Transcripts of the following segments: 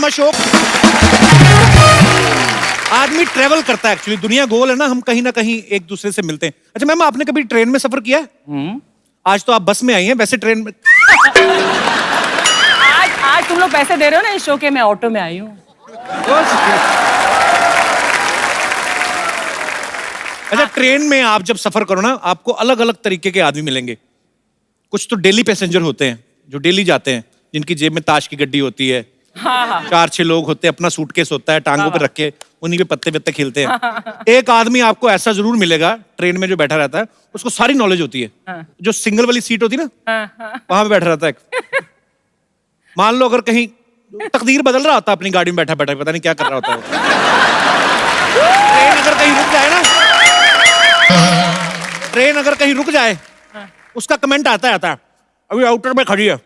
अपना शो। आदमी ट्रेवल करता है एक्चुअली, दुनिया गोल है ना, हम कहीं ना कहीं एक दूसरे से मिलते हैं। अच्छा मैम, आपने कभी ट्रेन में सफर किया है? आज तो आप बस में आई हैं, वैसे ट्रेन में आज तुम लोग पैसे दे रहे हो ना इस शो के, मैं ऑटो में आई हूँ। अच्छा, ट्रेन में आप जब सफर करो ना, आपको अलग अलग तरीके के आदमी मिलेंगे। कुछ तो डेली पैसेंजर होते हैं जो डेली जाते हैं, जिनकी जेब में ताश की गड्डी होती है। हाँ। 4-6 लोग होते हैं, अपना सूटकेस होता है, टांगों पे रख के उन्हीं पे पत्ते पत्ते खेलते हैं। एक आदमी आपको ऐसा जरूर मिलेगा ट्रेन में जो बैठा रहता है, उसको सारी नॉलेज होती है। जो सिंगल वाली सीट होती है ना, वहां पे बैठा रहता है। मान लो अगर कहीं तकदीर बदल रहा होता है, अपनी गाड़ी में बैठा बैठा पता नहीं क्या कर रहा होता है। ट्रेन अगर कहीं रुक जाए ना, ट्रेन अगर कहीं रुक जाए, उसका कमेंट आता है अभी आउटर में खड़ी है,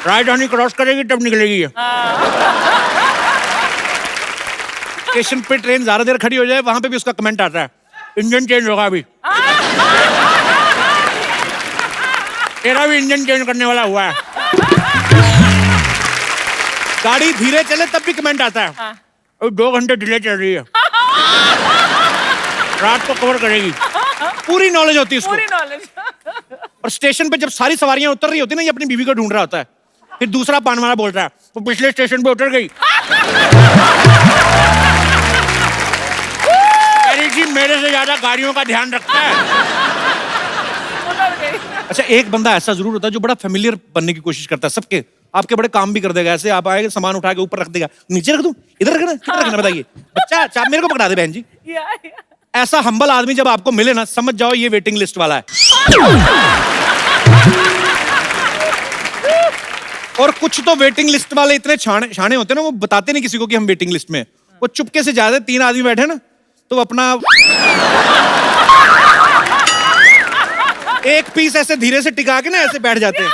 राजधानी क्रॉस करेगी तब निकलेगी। स्टेशन पे ट्रेन ज्यादा देर खड़ी हो जाए, वहां पे भी उसका कमेंट आता है, इंजन चेंज होगा अभी, तेरा भी इंजन चेंज करने वाला हुआ है। गाड़ी धीरे चले तब भी कमेंट आता है, अभी 2 घंटे डिले चल रही है, रात को कवर करेगी। पूरी नॉलेज होती है उसको। पूरी नॉलेज। और स्टेशन पे जब सारी सवारियां उतर रही होती है ना, ये अपनी बीवी को ढूंढ रहा होता है, फिर दूसरा पान वाला बोल रहा है, वो पिछले स्टेशन पे उतर गई। अरे जी, मेरे से ज्यादा गाड़ियों का ध्यान रखता है। अच्छा, एक बंदा ऐसा जरूर होता है जो बड़ा फेमिलियर बनने की कोशिश करता है सबके, आपके बड़े काम भी कर देगा। ऐसे आप आएंगे, सामान उठा के ऊपर रख देगा, नीचे रख दूं, इधर रखना, किधर रखना बताइए, बच्चा चाप मेरे को पकड़ा दे बहन जी। ऐसा हम्बल आदमी जब आपको मिले ना, समझ जाओ ये वेटिंग लिस्ट वाला है। और कुछ तो वेटिंग लिस्ट वाले इतने छाने होते हैं ना, वो बताते नहीं किसी को कि हम वेटिंग लिस्ट में हैं। वो चुपके से जाते, 3 आदमी बैठे ना, तो अपना एक पीस ऐसे धीरे से टिका के ना ऐसे बैठ जाते हैं।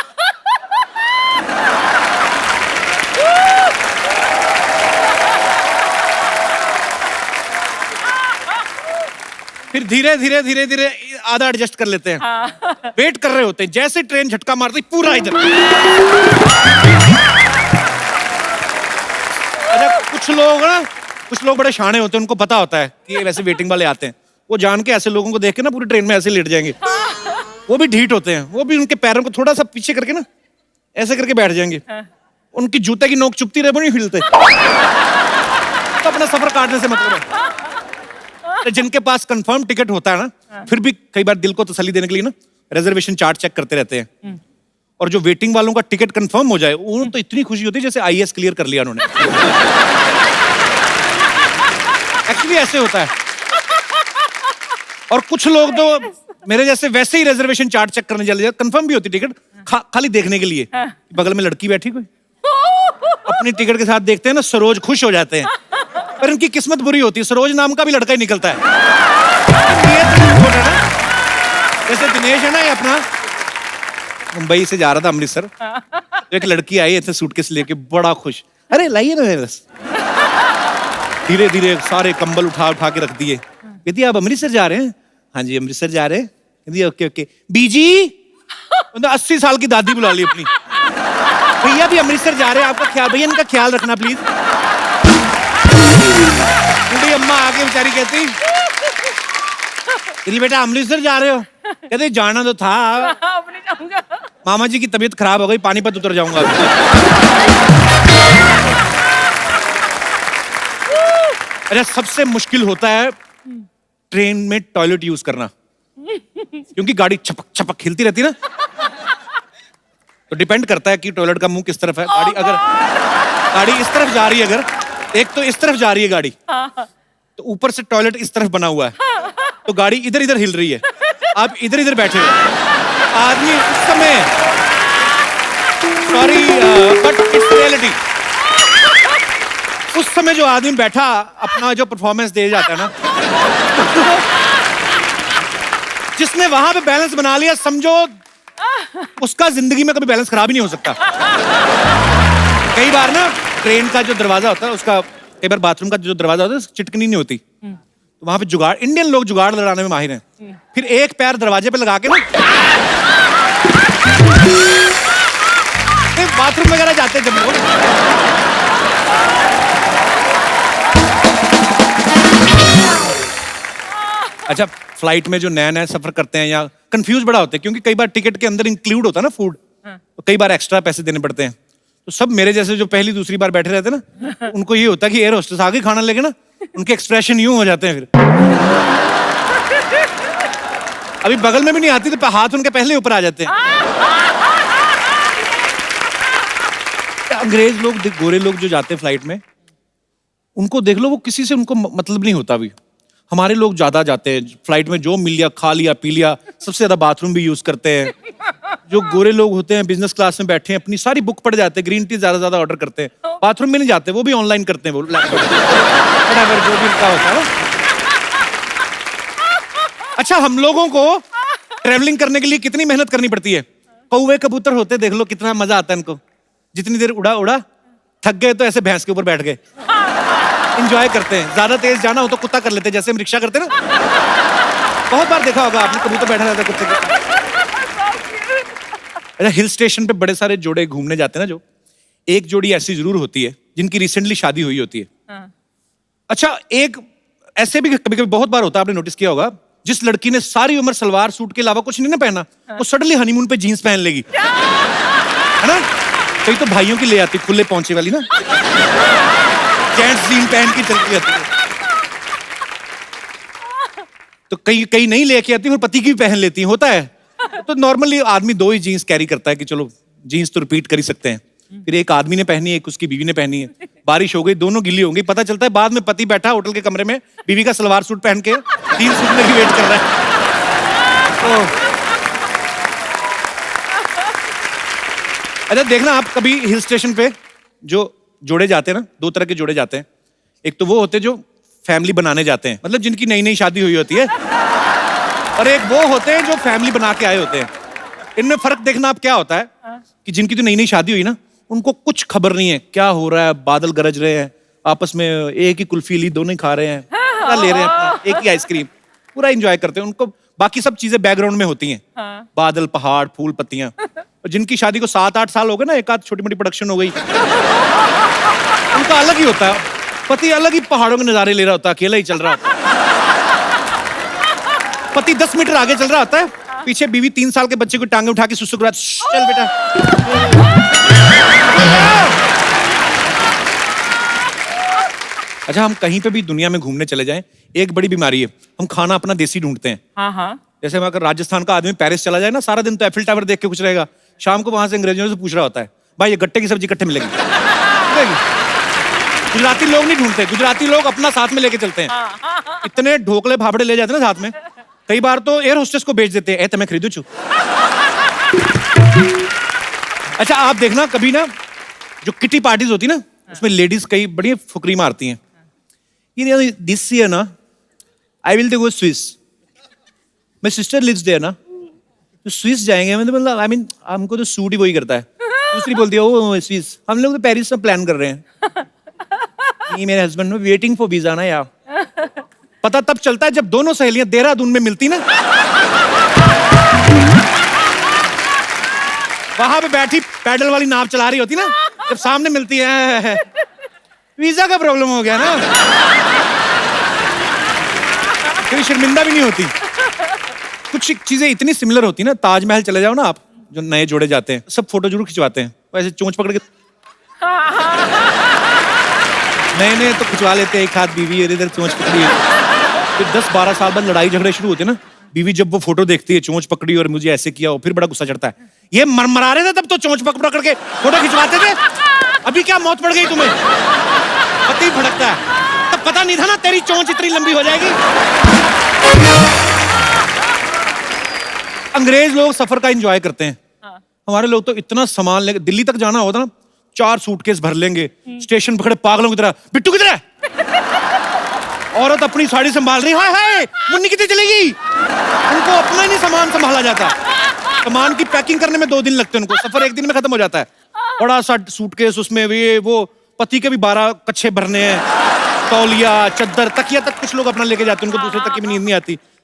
फिर धीरे धीरे धीरे धीरे आधा एडजस्ट कर लेते हैं। वेट कर रहे होते हैं, जैसे ट्रेन झटका मारती पूरा इधर। अच्छा, कुछ लोग बड़े शाणे होते हैं, उनको पता होता है कि ये वैसे वेटिंग वाले आते हैं। वो जान के ऐसे लोगों को देख के ना पूरी ट्रेन में ऐसे लेट जाएंगे। वो भी ढीठ होते हैं, वो भी उनके पैरों को थोड़ा सा पीछे करके ना ऐसे करके बैठ जाएंगे। उनकी जूते की नोक चुभती रहे, वो नहीं हिलते। तो अपना सफर काटने से मतलब है। जिनके पास कंफर्म टिकट होता है ना, फिर भी कई बार दिल को तसल्ली देने के लिए ना रिजर्वेशन चार्ट चेक करते रहते हैं। और जो वेटिंग वालों का टिकट कंफर्म हो जाए, उन्हें तो इतनी खुशी होती है जैसे आईएएस क्लियर कर लिया उन्होंने। एक्चुअली ऐसे होता है। और कुछ लोग तो मेरे जैसे वैसे ही रिजर्वेशन चार्ट चेक करने चले जाते, कंफर्म भी होती टिकट, खाली देखने के लिए बगल में लड़की बैठी कोई, अपनी टिकट के साथ देखते हैं ना, सरोज खुश हो जाते हैं। पर उनकी किस्मत बुरी होती है, सरोज नाम का भी लड़का ही निकलता है। जैसे दिनेश है ना, ये अपना मुंबई से जा रहा था अमृतसर, तो एक लड़की आई ऐसे सूटकेस लेके, बड़ा खुश, अरे लाइए ना मेरे बस। धीरे धीरे सारे कंबल उठा उठा के रख दिए। कहती आप अमृतसर जा रहे हैं? हाँ जी अमृतसर जा रहे हैं। कहती ओके ओके। बीजी 80 साल की दादी बुला ली अपनी, भैया भी अमृतसर जा रहे हैं, आपका ख्याल, भैया इनका ख्याल रखना प्लीज। बूढ़ी अम्मा आके बेचारी कहती, बेटा अमृतसर जा रहे हो? कहते जाना तो था, अब नहीं जाऊंगा, मामा जी की तबीयत खराब हो गई, पानीपत उतर जाऊंगा। अच्छा, सबसे मुश्किल होता है ट्रेन में टॉयलेट यूज करना, क्योंकि गाड़ी छपक छपक हिलती रहती है ना, तो डिपेंड करता है कि टॉयलेट का मुंह किस तरफ है। गाड़ी अगर गाड़ी इस तरफ जा रही है, अगर एक तो इस तरफ जा रही है गाड़ी, तो ऊपर से टॉयलेट इस तरफ बना हुआ है, तो गाड़ी इधर इधर हिल रही है, आप इधर इधर बैठे हो। आदमी उस समय, सॉरी बट इट्स रियलिटी, उस समय जो आदमी बैठा अपना जो परफॉर्मेंस दे जाता है ना, जिसने वहां पे बैलेंस बना लिया, समझो उसका जिंदगी में कभी बैलेंस खराब ही नहीं हो सकता। कई बार ना ट्रेन का जो दरवाजा होता है, उसका कई बार बाथरूम का जो दरवाजा होता है चिटकनी नहीं होती, तो वहां पे जुगाड़, इंडियन लोग जुगाड़ लगाने में माहिर हैं। फिर एक पैर दरवाजे पे लगा के ना बाथरूम वगैरह जाते हैं जब लोग। अच्छा, फ्लाइट में जो नया नया सफर करते हैं या कंफ्यूज बड़ा होते हैं, क्योंकि कई बार टिकट के अंदर इंक्लूड होता है ना फूड, तो कई बार एक्स्ट्रा पैसे देने पड़ते हैं। तो सब मेरे जैसे जो पहली दूसरी बार बैठे रहते हैं ना, उनको ये होता है कि एयर होस्टेस आगे खाना लेके ना, उनके एक्सप्रेशन यूं हो जाते हैं फिर। अभी बगल में भी नहीं आती तो हाथ उनके पहले ऊपर आ जाते हैं। अंग्रेज लोग, गोरे लोग जो जाते हैं फ्लाइट में, उनको देख लो, वो किसी से उनको मतलब नहीं होता। अभी हमारे लोग ज्यादा जाते हैं फ्लाइट में, जो मिल लिया खा लिया पी लिया, सबसे ज्यादा बाथरूम भी यूज करते हैं। जो गोरे लोग होते हैं बिजनेस क्लास में बैठे हैं, अपनी सारी बुक पढ़ जाते हैं, ग्रीन टी ज्यादा ऑर्डर करते हैं, बाथरूम में नहीं जाते, वो भी ऑनलाइन करते हैं, वो लैपटॉप जो भी उनका होता है। अच्छा, हम लोगों को ट्रेवलिंग करने के लिए कितनी मेहनत करनी पड़ती है। कौवे कबूतर होते देख लो, कितना मजा आता है इनको। जितनी देर उड़ा उड़ा, थक गए तो ऐसे भैंस के ऊपर बैठ गए, एंजॉय करते हैं। ज्यादा तेज जाना हो तो कुत्ता कर लेते हैं, जैसे हम रिक्शा करते हैं ना। बहुत बार देखा होगा आपने, कबूतर बैठा रहता है कुत्ते के। अच्छा, हिल स्टेशन पे बड़े सारे जोड़े घूमने जाते हैं ना, जो एक जोड़ी ऐसी जरूर होती है जिनकी रिसेंटली शादी हुई होती है। अच्छा, एक ऐसे भी कभी कभी बहुत बार होता है, आपने नोटिस किया होगा, जिस लड़की ने सारी उम्र सलवार सूट के अलावा कुछ नहीं ना पहना, वो सडनली हनीमून पे जीन्स पहन लेगी, है ना। कई तो भाइयों की ले आती खुले पहुंचे वाली ना, जेंट्स जीन पहन के चलती आती है। तो कई नहीं लेके आती और पति की भी पहन लेती है, होता है। तो नॉर्मली आदमी 2 ही जीन्स कैरी करता है कि चलो जीन्स तो रिपीट कर ही सकते हैं। फिर एक आदमी ने पहनी है, एक उसकी बीवी ने पहनी है। बारिश हो गई, दोनों गिली होंगी, पता चलता है बाद में पति बैठा होटल के कमरे में, बीवी का सलवार सूट पहन के 3 सूट की वेट कर रहा है। अच्छा, देखना आप कभी हिल स्टेशन पे जो जोड़े जाते हैं ना, 2 तरह के जोड़े जाते हैं। एक तो वो होते हैं जो फैमिली बनाने जाते हैं, मतलब जिनकी नई नई शादी हुई होती है, और एक वो होते हैं जो फैमिली बना के आए होते हैं। इनमें फर्क देखना आप क्या होता है कि जिनकी तो नई नई शादी हुई ना, उनको कुछ खबर नहीं है क्या हो रहा है, बादल गरज रहे हैं, आपस में एक ही कुल्फी ली, दोनों ही खा रहे हैं, पूरा ले रहे हैं अपना, एक ही आइसक्रीम, पूरा एंजॉय करते हैं। उनको बाकी सब चीजें बैकग्राउंड में होती हैं, बादल, पहाड़, फूल, पत्तियां। और जिनकी शादी को 7-8 साल हो गए ना, एक आध छोटी मोटी प्रोडक्शन हो गई, उनका अलग ही होता है। पति अलग ही पहाड़ों के नजारे ले रहा होता है, अकेला ही चल रहा होता है। पति 10 मीटर आगे चल रहा होता है, पीछे बीवी 3 साल के बच्चे को टांगे उठा के सुसुक, चल बेटा। अच्छा, हम कहीं पे भी दुनिया में घूमने चले जाएं, एक बड़ी बीमारी है, हम खाना अपना देसी ढूंढते हैं। जैसे अगर राजस्थान का आदमी पेरिस चला जाए ना, सारा दिन तो एफिल टावर देख के कुछ रहेगा, शाम को वहां से अंग्रेजों से पूछ रहा होता है, भाई ये गट्टे की सब्जी कट्टे मिलेगी। गुजराती लोग नहीं ढूंढते, गुजराती लोग अपना साथ में लेके चलते हैं। इतने ढोकले भापड़े ले जाते हैं ना साथ में, कई बार तो एयर होस्टेस को बेच देते हैं, मैं खरीदू छू। अच्छा, आप देखना कभी ना, जो किटी पार्टीज होती ना, उसमें लेडीज कई बड़ी फुकरी मारती हैं। ये दिस ईयर ना, I will go Swiss, my sister lives there ना, तो स्विस जाएंगे। मतलब आई मीन हमको तो सूट ही वही करता है। दूसरी बोलती है ओ स्विस, हम लोग तो पेरिस में प्लान कर रहे हैं। ये मेरे हस्बैंड में वेटिंग फॉर वीजा ना यार। पता तब चलता है जब दोनों सहेलियां देहरादून में मिलती ना, वहां पे बैठी पैडल वाली नाव चला रही होती ना, जब सामने मिलती है, वीजा का प्रॉब्लम हो गया ना, फिर शर्मिंदा भी नहीं होती। कुछ चीजें इतनी सिमिलर होती ना, ताजमहल चले जाओ ना आप, जो नए जोड़े जाते हैं, सब फोटो जरूर खिंचवाते हैं, वैसे चोंच पकड़ के नए तो खिंचवा लेते हैं, एक हाथ बीवी इधर चोंच पकड़ी है। फिर 10-12 साल बाद लड़ाई झगड़े शुरू होते हैं ना, बीवी जब वो फोटो देखती है, चोंच पकड़ी और मुझे ऐसे किया, फिर बड़ा गुस्सा चढ़ता है। ये मरमरा रहे थे तब तो चोंच पकड़ के फोटो खिंचवाते थे, अभी क्या मौत पड़ गई तुम्हें? पति भड़कता है, तब पता नहीं था ना तेरी चोंच इतनी लंबी हो जाएगी। अंग्रेज लोग सफर का एंजॉय करते हैं, हमारे लोग तो इतना सामान लेके, दिल्ली तक जाना होता ना, 4 सूटकेस भर लेंगे, स्टेशन पकड़े पागलों की तरह, बिट्टू किधर है? औरत अपनी साड़ी संभाल रही, हाय हाय मुन्नी कितनी चलेगी? उनको अपना ही नहीं सामान संभाला जाता। सामान की पैकिंग करने में 2 दिन लगते हैं उनको, सफर 1 दिन में खत्म हो जाता है। बड़ा सा सूटकेस, उसमें वो पति के भी 12 कच्छे भरने हैं, तौलिया, चद्दर, तकिया तक कुछ लोग अपना लेके जाते हैं, उनको दूसरे तक की भी नींद नहीं आती।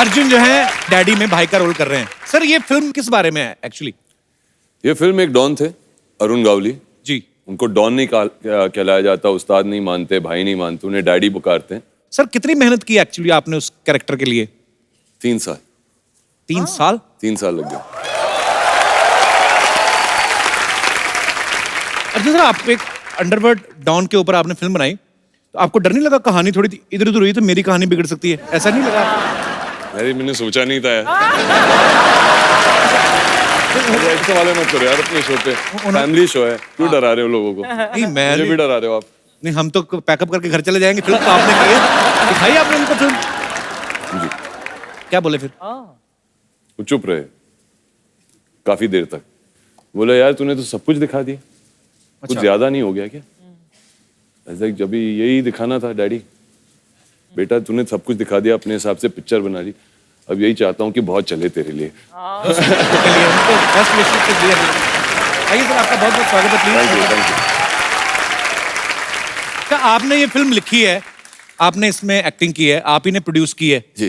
अर्जुन जो है डैडी में भाई का रोल कर रहे हैं। सर ये फिल्म किस बारे में है एक्चुअली? ये फिल्म एक डॉन थे, अरुण गावली जी। उनको डॉन नहीं कहलाया जाता, उस्ताद नहीं मानते, भाई नहीं मानते, उन्हें डैडी पुकारते हैं। सर कितनी मेहनत की एक्चुअली आपने उस कैरेक्टर के लिए? 3 साल। 3 साल? 3 साल लग गए। अर्जुन सर आप एक अंडरवर्ल्ड डॉन के ऊपर आपने फिल्म बनाई, तो आपको डर नहीं लगा कहानी थोड़ी इधर उधर हुई तो मेरी कहानी बिगड़ सकती है, ऐसा नहीं लगा? अरे मैंने सोचा नहीं था यार। ऐसे वाले मत करो यार अपने शो पे, फैमिली शो है, क्यों डरा रहे हो लोगों को? नहीं मैं मुझे भी डरा रहे हो आप। नहीं हम तो पैकअप करके घर चले जाएंगे, फिल्म तो आपने की है, दिखाई आपने उनको फिल्म। जी। क्या बोले फिर? वो चुप रहे काफी देर तक। बोले यार तूने तो सब कुछ दिखा दिया, कुछ ज्यादा नहीं हो गया क्या? ऐसा जब यही दिखाना था डैडी, बेटा तूने सब कुछ दिखा दिया, अपने हिसाब से पिक्चर बना ली, अब यही चाहता हूँ कि बहुत चले तेरे लिए। आइए सर आपका बहुत बहुत स्वागत है। Thank you, thank you. क्या आपने ये फिल्म लिखी है, आपने इसमें एक्टिंग की है, आप ही ने प्रोड्यूस की है, जी।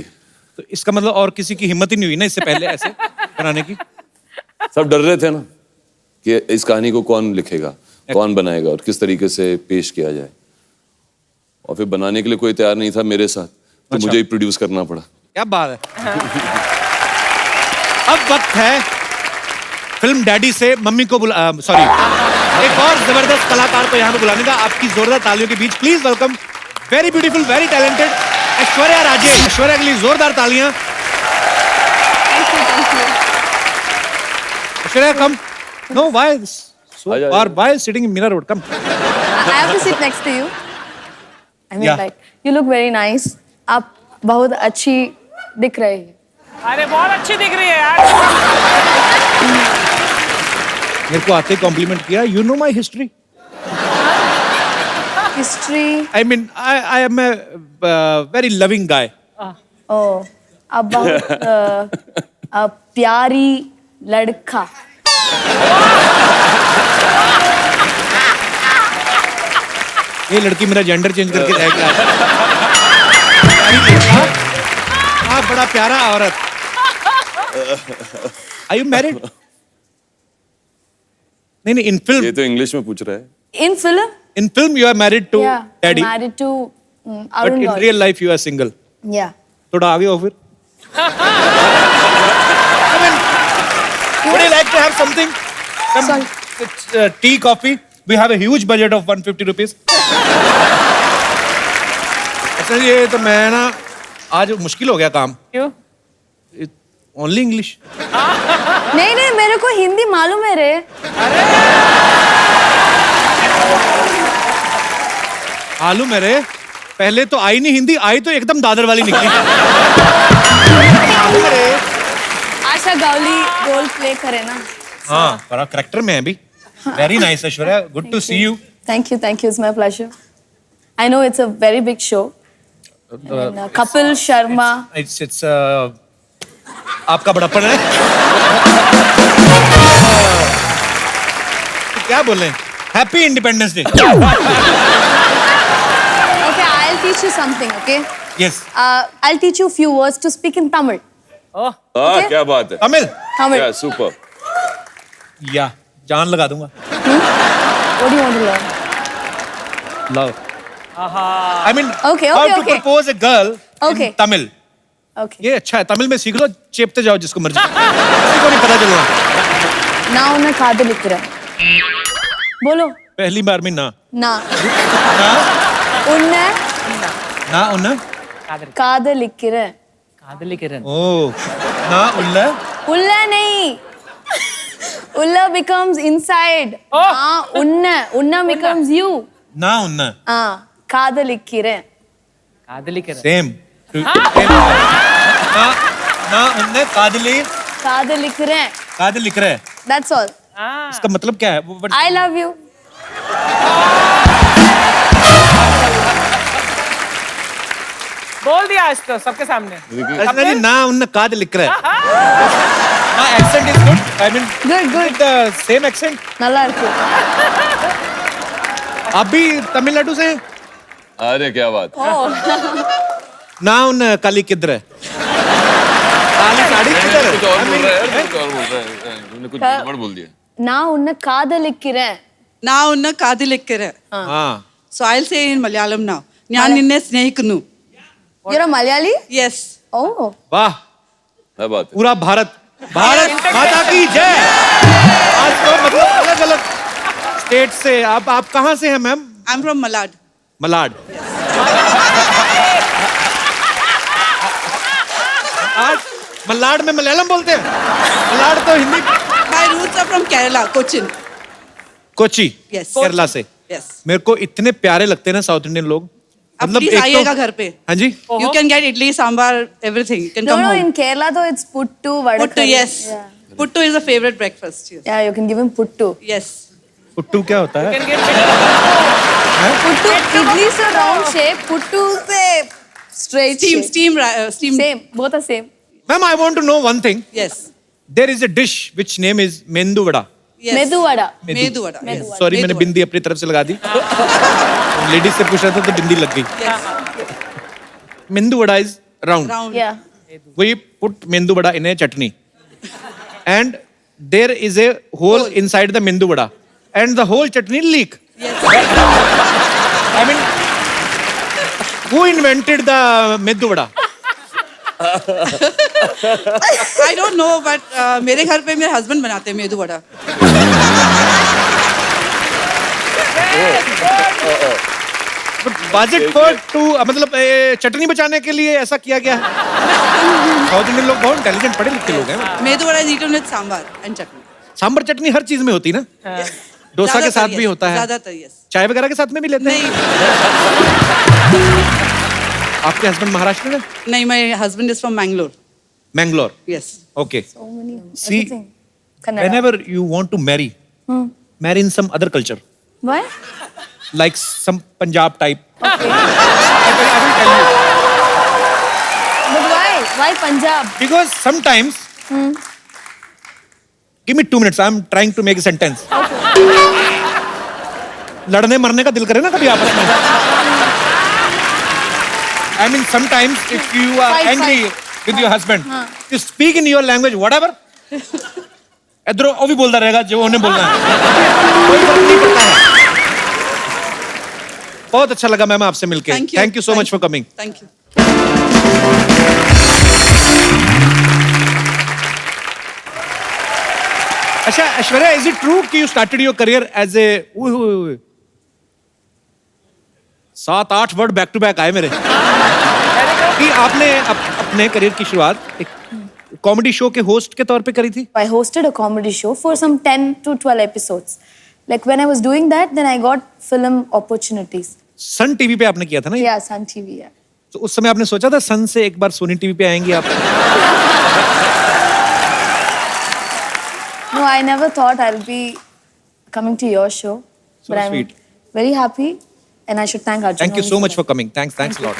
तो इसका मतलब और किसी की हिम्मत ही नहीं हुई ना इससे पहले ऐसे बनाने की? सब डर रहे थे ना कि इस कहानी को कौन लिखेगा, कौन बनाएगा और किस तरीके से पेश किया जाए, और फिर बनाने के लिए कोई तैयार नहीं था मेरे साथ, तो मुझे ही प्रोड्यूस करना पड़ा। क्या बात है। अब वक्त है फिल्म डैडी से मम्मी को सॉरी एक और जबरदस्त कलाकार को यहाँ पे बुलाने का। आपकी जोरदार तालियों के बीच please welcome very beautiful very talented Aishwarya Rajesh. Aishwarya के लिए जोरदार तालियां। Aishwarya come. No why so far, why sitting in Mira Road? Come. I have to sit next to you. I mean, Yeah. like, you look very nice. आप बहुत अच्छी दिख रही है। अरे बहुत अच्छी दिख रही है यार। मेरे को आते ही कॉम्प्लीमेंट किया। You know my history? History. I mean, I am a very loving guy. Oh, आप बहुत प्यारी लड़का। ये लड़की मेरा जेंडर चेंज करके जाएगी। हाँ बड़ा प्यारा औरत। Are you married? नहीं in film. ये तो इंग्लिश में पूछ रहा है। In film? In film you are married to Yeah. daddy. Married to But Arun in Gauri. real life you are single. Yeah. थोड़ा आगे हो फिर। I mean, would you like to have something? Some tea, coffee? We have a huge budget of 150 rupees. अच्छा ये तो मैं ना आज मुश्किल हो गया काम। क्यों? Only English. नहीं नहीं मेरे को हिंदी मालूम है रे। आलू मेरे पहले तो आई नहीं हिंदी, आई तो एकदम दादर वाली निकली। आलू मेरे। आशा गावली रोल प्ले करे ना। हाँ बड़ा करेक्टर में है अभी। Very nice Aishwarya, good to see you. Thank you, it's my pleasure. I know it's a very big show. And, Kapil Sharma. It's आपका बड़प्पन है। तो क्या बोले? Happy Independence Day. Okay, I'll teach you something, okay? Yes. I'll teach you a few words to speak in Tamil. Oh Okay. क्या बात है। Tamil. Tamil. Yeah, super. या जान लगा दूंगा। What do you want to learn? Love. I mean, Okay, how okay, to okay. propose a girl Okay. in Tamil. Okay. ये अच्छा है, तमिल में सीख लो, चेपते जाओ जिसको मर्जी। किसी को नहीं पता चलना। நான் உன்னை காதலிக்கிறேன் बोलो पहली बार में ना நான் ना உன்னை ना उन्ना காதலிக்கிறேன் कादली किरण। ओ ना उल्ला உள்ள नहीं உள்ள becomes inside Oh. நான் உன்னை உன்னை becomes you ना उन्ना காதலிக்கிறேன் कादली किरण। सेम ना ना उन्ने कादली காதலிக்கிறேன் कादल लिख रहा है। that's all इसका मतलब क्या है? I love you बोल दिया आज तो सबके सामने। ऐसा नहीं ना उन्ने कादल लिख रहा है। ना accent is good. I mean good good the same accent. நல்லா இருக்கு आप भी तमिलनाडु से हैं? अरे क्या बात। oh ना उन काली किधर है? काली साड़ी किधर है? कुछ और बोल रहा है यार, कुछ और बोल रहा है, तूने कुछ गड़बड़ बोल दिया. நான் உன்னை காதலிக்கிறேன். நான் உன்னை காதலிக்கிறேன். हाँ. So I'll say in Malayalam now. ഞാൻ നിന്നെ സ്നേഹിക്കുന്നു. You're a Malayali? Yes. Oh. वाह, क्या बात है. पूरा भारत माता की जय. आज तो मतलब अलग अलग स्टेट से आप कहाँ से हैं ma'am? I'm from Malad. Malad. आज मलाड में मलयालम बोलते हैं. मलाड तो Hindi. My roots are from Kerala, Cochin. Kochi. Yes. Kerala से. Yes. मेरे को इतने प्यारे लगते हैं ना साउथ इंडियन लोग. अब प्लीज आइएगा घर पे. हाँ जी. You can get idli, sambar, everything. You can No, come no, home. in Kerala though it's puttu, vada Puttu, curry. yes. Yeah. Puttu is a favorite breakfast. Yes. Yeah, you can give him puttu. Yes. Puttu क्या होता है? Puttu, idli is a round shape, puttu se straight shape. Steam. Same, both are same. Ma'am I want to know one thing. Yes. There is a dish which name is medu vada. Yes. Medu vada. Medu vada. Yes. Sorry Medu मैंने vada. बिंदी अपनी तरफ से लगा दी. Ladies से पूछ रहा था तो बिंदी लग गई. Yes. मेंदू vada is round. Round. Yeah. We put mendu vada in a chutney, and there is a hole inside the mendu vada, and the whole chutney leak. Yes. I mean, who invented the mendu vada? I don't know, but मेरे घर पे मेरे husband बनाते हैं medu vada. But was it for to मतलब चटनी बचाने के लिए ऐसा किया गया है? साउथ इंडियन लोग बहुत इंटेलिजेंट पढ़े लिखे लोग हैं. Medu vada is eaten with sambar and chutney. Sambar चटनी हर चीज में होती ना. डोसा के साथ भी होता है. ज़्यादातर yes. चाय वगैरह के साथ में भी लेते हैं. नहीं आपके हस्बैंड महाराष्ट्र में? नहीं, my husband is from Mangalore. Mangalore. Yes. Okay. So many. See, Everything. Kannada. whenever you want to marry, marry in some other culture, Why? like some Punjab type. Okay. I will tell you. But why? Why Punjab? Because sometimes, give me 2 minutes. I'm trying to make a sentence. लड़ने मरने का दिल करे ना कभी आपस में. I mean, sometimes if you are Fight, angry with your husband, you speak in your language, whatever. इधरों वो भी बोलता रहेगा जो उन्हें बोलना है. कोई फर्क नहीं पड़ता है. बहुत अच्छा लगा मैम आपसे मिलके. Thank you. Thank you so much for coming. Thank you. अच्छा ऐश्वर्या, is it true कि you started your career as a 7-8 word back to back आए मेरे कि आपने अपने करियर की शुरुआत एक कॉमेडी शो के होस्ट के तौर पे करी थी. I hosted a comedy show for some 10 to 12 episodes. Like when I was doing that, then I got film opportunities. Sun TV पे आपने किया था ना ये? Yeah, Sun TV, yeah. तो उस समय आपने सोचा था सन से एक बार सोनी टीवी पे आएंगी आप? No, I never thought I'll be coming to your show. So but I'm sweet. very happy and I should thank Arjun. Thank you only so much for that. coming. Thanks a lot.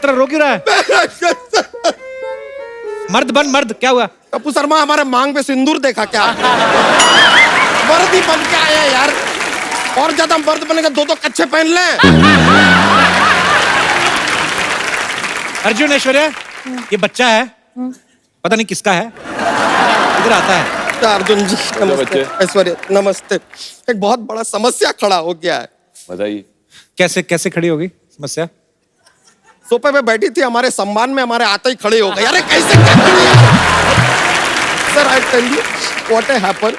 तेरा रो क्यों रहा है? मर्द बन मर्द, क्या हुआ? टप्पू शर्मा हमारे मांग पे सिंदूर देखा क्या? मर्द ही बन के आया यार. और ज्यादा मर्द बनेगा 2 कच्छे पहन ले. अर्जुन, ऐश्वर्या, ये बच्चा है, पता नहीं किसका है, इधर आता है. अर्जुन जी नमस्ते. बच्चे. ऐश्वर्या नमस्ते. एक बहुत बड़ा समस्या खड़ा हो गया है. बताइए. कैसे कैसे खड़ी होगी समस्या? सोफे पे बैठी थी, हमारे सम्मान में हमारे आते ही खड़े हो गए. अरे कैसे क्या खड़ी है? Sir I tell you what happened.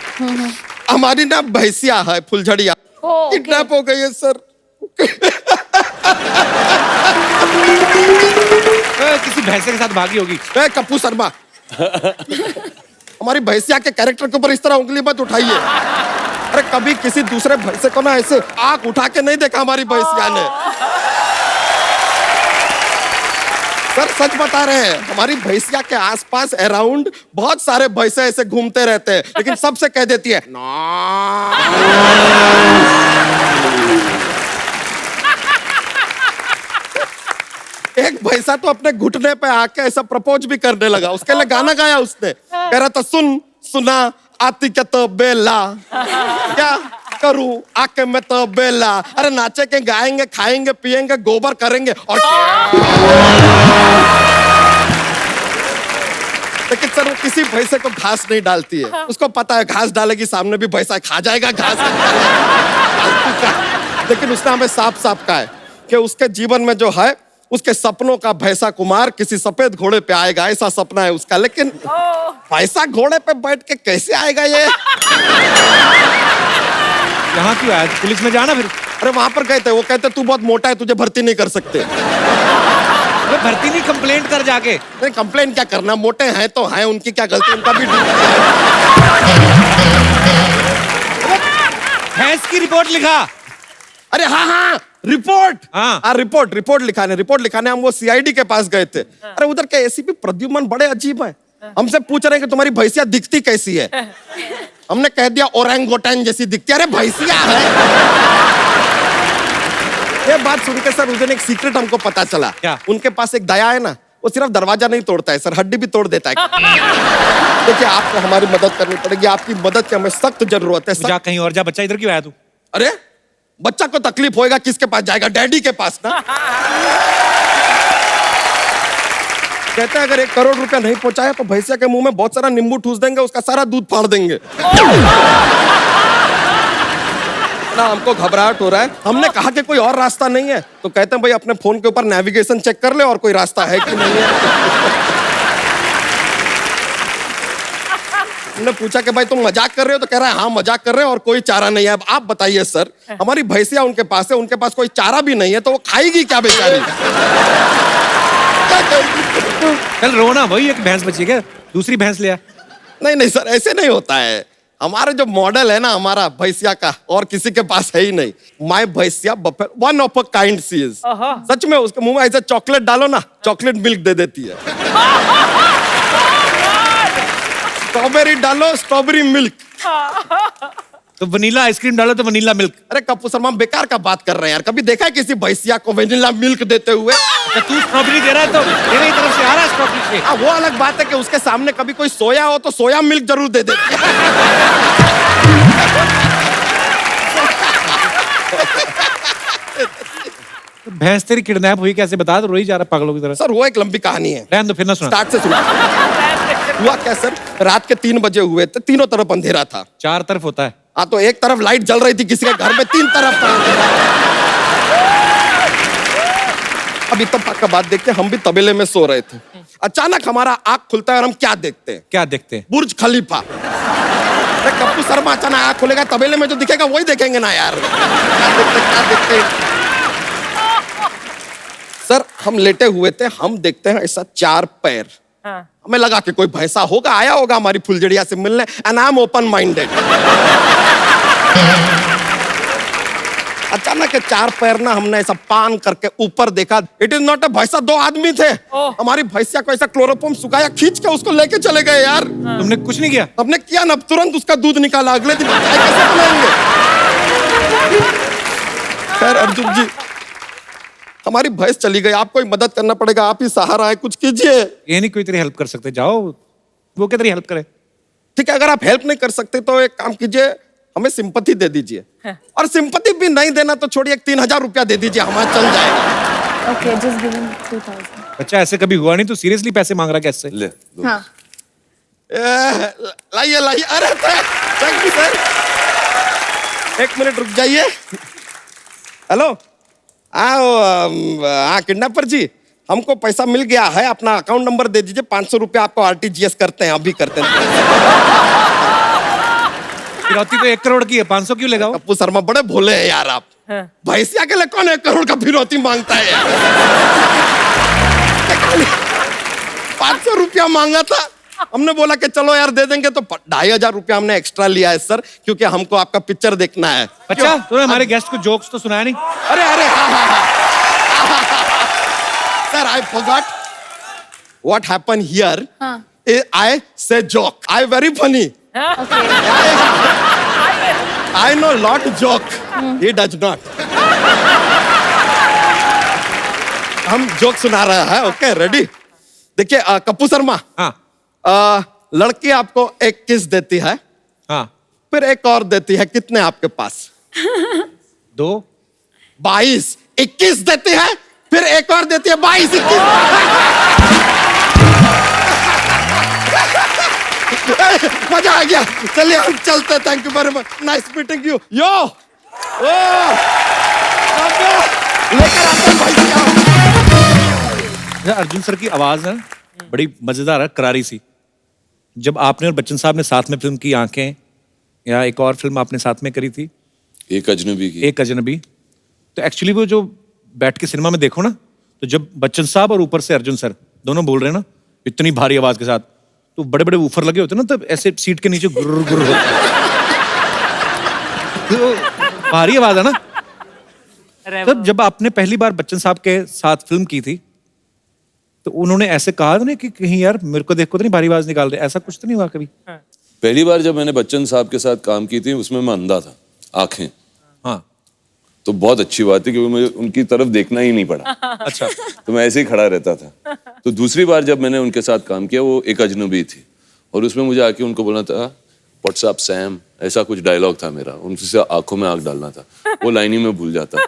हमारी ना भैंसिया है फुलझड़िया, किडनैप हो गई है सर. किसी भैंसे के साथ भागी होगी. ए कप्पू शर्मा, हमारी भैंसिया के कैरेक्टर के ऊपर इस तरह उंगली मत उठाइए. अरे कभी किसी दूसरे भैंसे को ना ऐसे आंख उठा के नहीं देखा हमारी भैंसिया ने. सर सच बता रहे हैं, हमारी भैंसिया के आसपास अराउंड बहुत सारे भैंसे ऐसे घूमते रहते हैं, लेकिन सबसे कह देती है "ना।" एक भैंसा तो अपने घुटने पे आके ऐसा प्रपोज भी करने लगा. उसके लिए गाना गाया उसने, कह रहा था सुन सुना आती क्या तो बेला. क्या करूं आके मैं तो बेला, अरे नाचेंगे गाएंगे खाएंगे पिएंगे गोबर करेंगे और लेकिन सर वो किसी भैंसे को घास नहीं डालती है, उसको पता है घास डालेगी सामने भी भैंसा खा जाएगा घास। लेकिन उसने हमें साफ साफ कहा है कि उसके जीवन में जो है उसके सपनों का भैंसा कुमार किसी सफेद घोड़े पे आएगा, ऐसा सपना है उसका। लेकिन भैंसा घोड़े पे बैठ के कैसे आएगा ये? यहाँ क्यों आया? पुलिस में जाना फिर। अरे वहां पर गए थे, वो कहते तू बहुत मोटा है तुझे भर्ती नहीं कर सकते। अरे भर्ती नहीं, कंप्लेंट कर जाके। नहीं कंप्लेन क्या करना, मोटे हैं तो हैं, उनकी क्या गलती, उनका भी भैंस की रिपोर्ट लिखा। अरे हाँ रिपोर्ट, हाँ। रिपोर्ट लिखाने हम वो सीआईडी के पास गए थे। अरे उधर के एसीपी प्रद्युमन बड़े अजीब हैं, हमसे पूछ रहे हैं कि तुम्हारी भैंसिया दिखती कैसी है। हमने कह दिया ओरंगोटन जैसी दिखती है। अरे भैंसिया है। ये बात सुन के सर उस दिन एक सीक्रेट हमको पता चला। क्या? उनके पास एक दया है ना, वो सिर्फ दरवाजा नहीं तोड़ता है सर, हड्डी भी तोड़ देता है। देखिए आपको हमारी मदद करनी पड़ेगी, आपकी मदद की हमें सख्त जरूरत है। जा कहीं और जा, बच्चा इधर क्यों आया तू? अरे बच्चा को तकलीफ होएगा किसके पास जाएगा? डैडी के पास ना। कहते हैं अगर 1 करोड़ रुपया नहीं पहुंचाया तो भैंसिया के मुंह में बहुत सारा नींबू ठूस देंगे, उसका सारा दूध फाड़ देंगे। ना हमको घबराहट हो रहा है। हमने कहा कि कोई और रास्ता नहीं है, तो कहते हैं भाई अपने फोन के ऊपर नेविगेशन चेक कर ले और कोई रास्ता है कि नहीं है। हमने पूछा कि भाई तुम मजाक कर रहे हो, तो कह रहा है हाँ मजाक कर रहे हो और कोई चारा नहीं है। अब आप बताइए सर, हमारी भैंसिया उनके पास है, उनके पास कोई चारा भी नहीं है, तो वो खाएगी क्या बेचारी? चल रोना, वही एक भैंस बची क्या? दूसरी भैंस ले आ। नहीं सर ऐसे नहीं होता है। हमारा जो मॉडल है ना हमारा भैंसिया का, और किसी के पास है ही नहीं। माय भैंसिया buffet one of a kind she is. सच में उसके मुंह में ऐसे चॉकलेट डालो ना, चॉकलेट मिल्क दे देती है। स्ट्रॉबेरी डालो स्ट्रॉबेरी मिल्क, तो वनीला आइसक्रीम डालो तो वनीला मिल्क। अरे कपूर शर्मा बेकार का बात कर रहे हैं यार, कभी देखा है किसी भैंसिया को वनीला मिल्क देते हुए? तू स्ट्रॉबेरी दे रहा है तो तेरी तरफ से आ रहा है स्ट्रॉबेरी से। वो अलग बात है कि उसके सामने कभी कोई सोया हो तो सोया मिल्क जरूर दे देती है। भैंस तेरी किडनैप हुई कैसे बता? तो रोई जा रहा पागलों की तरह। सर वो एक लंबी कहानी है, रहने दो, फिर ना सुना। स्टार्ट से सुना। हुआ क्या सर, रात के 3 बजे हुए थे, तीनों तरफ अंधेरा था। 4 तरफ होता है। हाँ तो एक तरफ लाइट जल रही थी किसी के घर में, 3 तरफ था अंधेरा। अब इत्तेफाक का बात देखते, हम भी तबेले में सो रहे थे। अचानक हमारा आंख खुलता है और हम क्या देखते हैं? क्या देखते हैं? बुर्ज खलीफा। अरे कप्पू शर्मा अचानक आंख खुलेगा, तबेले में जो दिखेगा वही देखेंगे ना यार। क्या देखते सर, हम लेटे हुए थे, हम देखते हैं ऐसा 4 पैर। हमें लगा कि कोई भैंसा होगा, आया होगा हमारी फुलझड़िया से मिलने, and I am open minded. अचानक 4 पैर ना हमने ऐसा पान करके ऊपर देखा, इट इज नॉट अ भैंसा, 2 आदमी थे। हमारी भैंसिया को ऐसा क्लोरोफॉर्म सुखाया, खींच के उसको लेके चले गए यार। तुमने कुछ नहीं किया? हमने किया ना, तुरंत उसका दूध निकाला, अगले दिन कैसे बनाएंगे? खैर अर्जुन जी, हमारी भैंस चली गई, आपको ही मदद करना पड़ेगा, आप ही सहारा है, कुछ कीजिए। ये नहीं कोई तेरी हेल्प कर सकते, जाओ वो क्या तेरी हेल्प करे? ठीक है, अगर आप हेल्प नहीं कर सकते तो एक काम कीजिए, हमें सिंपैथी दे दीजिए। और सिंपैथी भी नहीं देना तो छोड़िए, 3000 रुपया दे दीजिए, हमारा चल जाएगा। Okay, just give him 2000. बच्चा ऐसे कभी हुआ नहीं, तू सीरियसली पैसे मांग रहा कैसे? ले दो। हाँ. लाइए लाइए, अरे थैंक यू सर, 1 मिनट रुक जाइए। हेलो, हाँ किडनैपर जी, हमको पैसा मिल गया है, अपना अकाउंट नंबर दे दीजिए, 500 रुपया आपको आरटीजीएस करते हैं, अभी करते हैं। फिरौती तो 1 करोड़ की है, 500 क्यों लेगा? कप्पू शर्मा बड़े भोले हैं यार आप। भैंसिया के लिए कौन 1 करोड़ का फिरौती मांगता है यार? 500 रुपया मांगा था, हमने बोला कि चलो यार दे देंगे, तो 2500 रुपया हमने एक्स्ट्रा लिया है सर, क्योंकि हमको आपका पिक्चर देखना है। अच्छा, तूने हमारे गेस्ट को जोक्स तो सुनाया नहीं? अरे sir, I forgot what happen here. I say joke, I very funny, I know lot joke, he does not. हम जोक सुना रहे हैं, ओके रेडी? देखिए कप्पू शर्मा, हाँ लड़की आपको एक किस देती है, हाँ, फिर एक और देती है, कितने आपके पास? 2 22 21 देती है, फिर एक और देती है 22 21। मजा आ गया, चलिए हम चलते। Thank you very much, nice meeting you. यो ओ लेकर आते हैं भाई साहब। अर्जुन सर की आवाज है बड़ी मजेदार है, करारी सी। जब आपने और बच्चन साहब ने साथ में फिल्म की आंखें, या एक और फिल्म आपने साथ में करी थी एक अजनबी की। एक अजनबी, तो एक्चुअली वो जो बैठ के सिनेमा में देखो ना, तो जब बच्चन साहब और ऊपर से अर्जुन सर दोनों बोल रहे हैं ना इतनी भारी आवाज के साथ, तो बड़े बड़े ऊफर लगे होते हैं ना, तब ऐसे सीट के नीचे गुर्र गुर्र होते तो भारी आवाज है ना। तब जब आपने पहली बार बच्चन साहब के साथ फिल्म की थी, तो उन्होंने ऐसे कहा था ना कि कहीं यार मेरे को देखो तो नहीं भारी आवाज निकाल रहे, ऐसा कुछ तो नहीं हुआ कभी? पहली बार जब मैंने बच्चन साहब के साथ काम की थी, उसमें मैं अंधा था, आंखें। हाँ। तो बहुत अच्छी बात है, क्योंकि मुझे उनकी तरफ देखना ही नहीं पड़ा। अच्छा। तो मैं ऐसे ही खड़ा रहता था। तो दूसरी बार जब मैंने उनके साथ काम किया, वो एक अजनबी थी, और उसमें मुझे आके उनको बोलना था व्हाट्स अप सैम, ऐसा कुछ डायलॉग था मेरा। उनसे आंखों में आंख डालना था, वो लाइन ही मैं भूल जाता।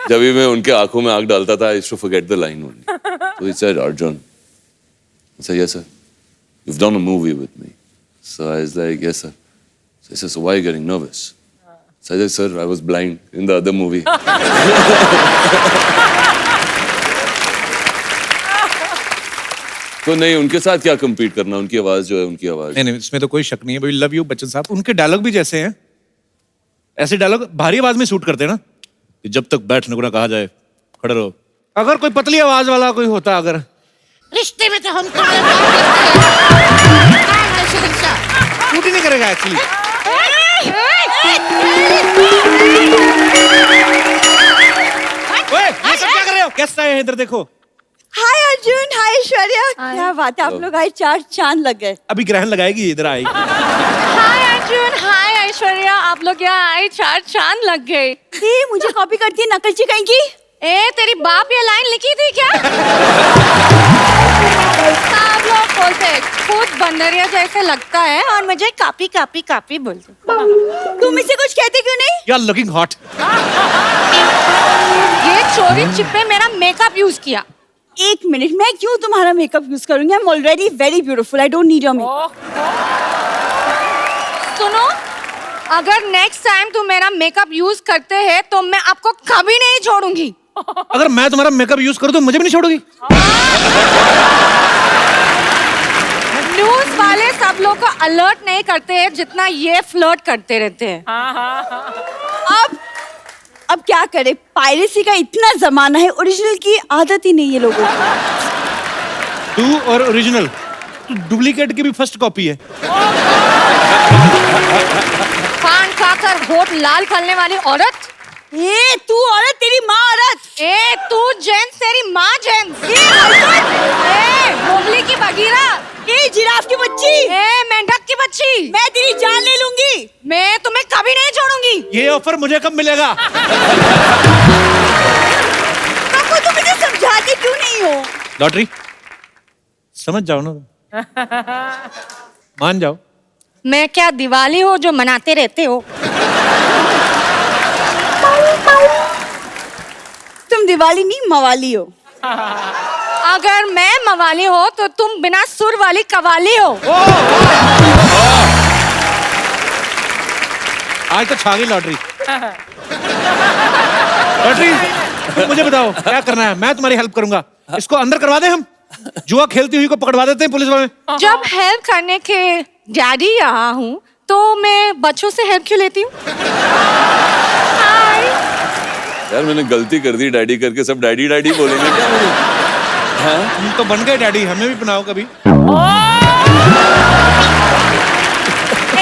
जब भी मैं उनके आंखों में आंख डालता था, I used to forget the line only. So he said, Arjun. I said, yes, sir. You've done a movie with me. So I was like, yes, sir. So he said, so why are you getting nervous? So I said, sir, I was blind in the other movie. तो नहीं, उनके साथ क्या compete करना, उनकी आवाज जो है, उनकी आवाज। नहीं, इसमें तो कोई शक नहीं है। वी लव यू बच्चन साहब। उनके डायलॉग भी जैसे हैं, ऐसे डायलॉग भारी आवाज में शूट करते हैं ना, कि जब तक बैठने को ना कहा जाए खड़े रहो। अगर कोई पतली आवाज वाला कोई होता, अगर रिश्ते में तो हम शूट ही नहीं करेगा एक्चुअली। ओए, ये सब क्या कर रहे हो? गेस्ट आए हैं, इधर देखो। हाय अर्जुन, हाय ऐश्वर्या, क्या बात है, आप लोग आज 4 चांद लग गए। अभी ग्रहण लगाएगी, इधर आएगी। हाय अर्जुन, हाय ऐश्वर्या, आप लोग यहाँ आए 4 चांद लग गए। मुझे कॉपी करती है, नकलची कहीं की। ए तेरी बाप ये लाइन लिखी थी क्या? आप लोग बोलते खुद बंदरिया जैसे लगता है और मुझे कापी कापी कापी बोलते। तुम इसे कुछ कहते क्यों नहीं? You are looking hot. ये चोरी छिपे मेरा मेकअप यूज किया। 1 मिनट, मैं क्यों तुम्हारा मेकअप यूज करूंगी? I am already very beautiful, I don't need your makeup. सुनो, अगर नेक्स्ट टाइम तुम मेरा मेकअप यूज करते हैं तो मैं आपको कभी नहीं छोड़ूंगी। अगर मैं तुम्हारा मेकअप यूज करूं तो मुझे भी नहीं छोड़ोगी? न्यूज वाले सब लोग को अलर्ट नहीं करते हैं जितना ये फ्लर्ट करते रहते हैं। अब क्या करे, पायरेसी का इतना जमाना है, ओरिजिनल की आदत ही नहीं है लोगों को। तू और ओरिजिनल डुप्लीकेट की भी फर्स्ट कॉपी है। पान खाकर होठ लाल करने वाली औरत। ए तू औरत, तेरी माँ औरत। ए तू जेंट्स, तेरी माँ जेंट्स। ए मोगली की बगीरा। ए जिराफ की बच्ची। ए मेंढक की बच्ची। मैं तेरी जान ले लूंगी। मैं तुम्हें कभी नहीं छोड़ूंगी। ये ऑफर मुझे कब मिलेगा? काकू, तुम मुझे समझाती क्यों नहीं हो? लॉटरी समझ जाओ ना, मान जाओ। मैं क्या दिवाली हो जो मनाते रहते हो? तुम दिवाली नहीं, मवाली हो। अगर मैं मवाली हो तो तुम बिना सुर वाली कवाली हो। आज तो छा गई लॉटरी। लॉटरी, तुम मुझे बताओ क्या करना है, मैं तुम्हारी हेल्प करूंगा। इसको अंदर करवा दे, हम जुआ खेलती हुई को पकड़वा देते हैं पुलिस वाले। जब हेल्प करने के डैडी यहाँ हूँ तो मैं बच्चों से हेल्प क्यों लेती हूँ? यार मैंने गलती कर दी, डैडी करके सब डैडी डैडी बोलेंगे क्या मुझे? हम तो बन गए डैडी, हमें भी बनाओ कभी।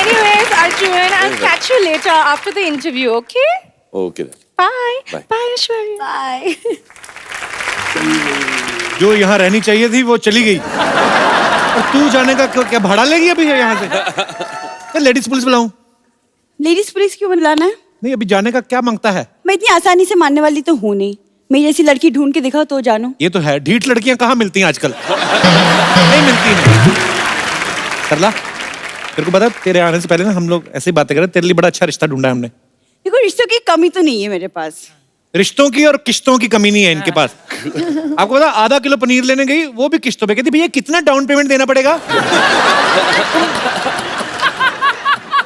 Anyways, Arjun, I'll catch you later after the interview, okay? Okay. Bye. Bye. Bye, Aishwarya. Bye. जो यहाँ रहनी चाहिए थी वो चली गई, और तू जाने का क्या भाड़ा लेगी अभी यहाँ से? लेडीज पुलिस बुलाऊं? लेडीज पुलिस क्यों बुलाना है? नहीं, अभी जाने का क्या मांगता है? मैं इतनी आसानी से मानने वाली तो हूँ नहीं। मेरी जैसी लड़की ढूंढ के दिखाओ तो जानो। ये तो है, ढीठ लड़कियां कहाँ मिलती हैं आजकल? नहीं मिलती हैं। सरला, तेरे को पता, तेरे आने से पहले ना हम लोग ऐसे ही बातें कर रहे, तेरे लिए बड़ा अच्छा रिश्ता ढूंढा है हमने। देखो रिश्तों की कमी तो नहीं है मेरे पास। रिश्तों की और किश्तों की कमी नहीं है इनके पास। आपको पता, आधा किलो पनीर लेने गई, वो भी किश्तों पे। कहती भैया कितना डाउन पेमेंट देना पड़ेगा?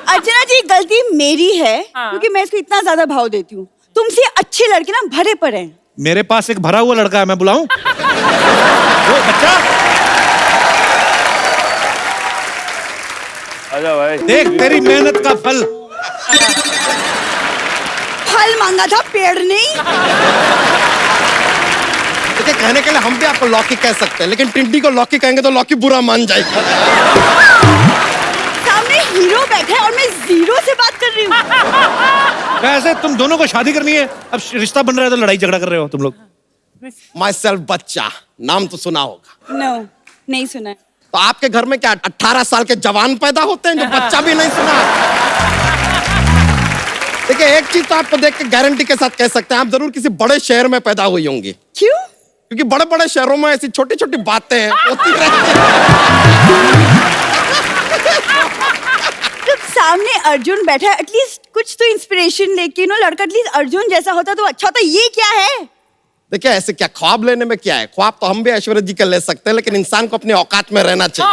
अर्चना जी गलती मेरी है क्योंकि मैं इसको इतना ज्यादा भाव देती हूँ। तुमसे अच्छे लड़के ना भरे पड़े हैं। मेरे पास एक भरा हुआ लड़का है, मैं बुलाऊं? वो बच्चा आजा भाई। देख तेरी मेहनत का फल। फल मांगा था, पेड़ नहीं। देखिए कहने के लिए हम भी आपको लौकी कह सकते हैं, लेकिन टिंटी को लौकी कहेंगे तो लौकी बुरा मान जाएगी। सामने हीरो बैठा है और मैं जीरो से बात कर रही हूँ। वैसे तुम दोनों को शादी करनी है, अब रिश्ता बन रहा है तो लड़ाई झगड़ा कर रहे हो तुम लोग। माई सेल्फ बच्चा, नाम तो सुना होगा। नो, नहीं सुना है। तो आपके घर में क्या 18 साल के जवान पैदा होते हैं जो बच्चा भी नहीं सुना? देखिए एक चीज तो आपको देख के गारंटी के साथ कह सकते हैं, आप जरूर किसी बड़े शहर में पैदा हुई होंगी। क्यों? क्योंकि बड़े बड़े शहरों में ऐसी छोटी छोटी बातें होती रहती हैं। जब सामने अर्जुन बैठा है, एटलीस्ट कुछ तो इंस्पिरेशन लेके नो, लड़का एटलीस्ट अर्जुन जैसा होता तो अच्छा होता। ये क्या है? देखिए ऐसे क्या, ख्वाब लेने में क्या है? ख्वाब तो हम भी ऐश्वर्या जी के ले सकते हैं, लेकिन इंसान को अपनी औकात में रहना चाहिए।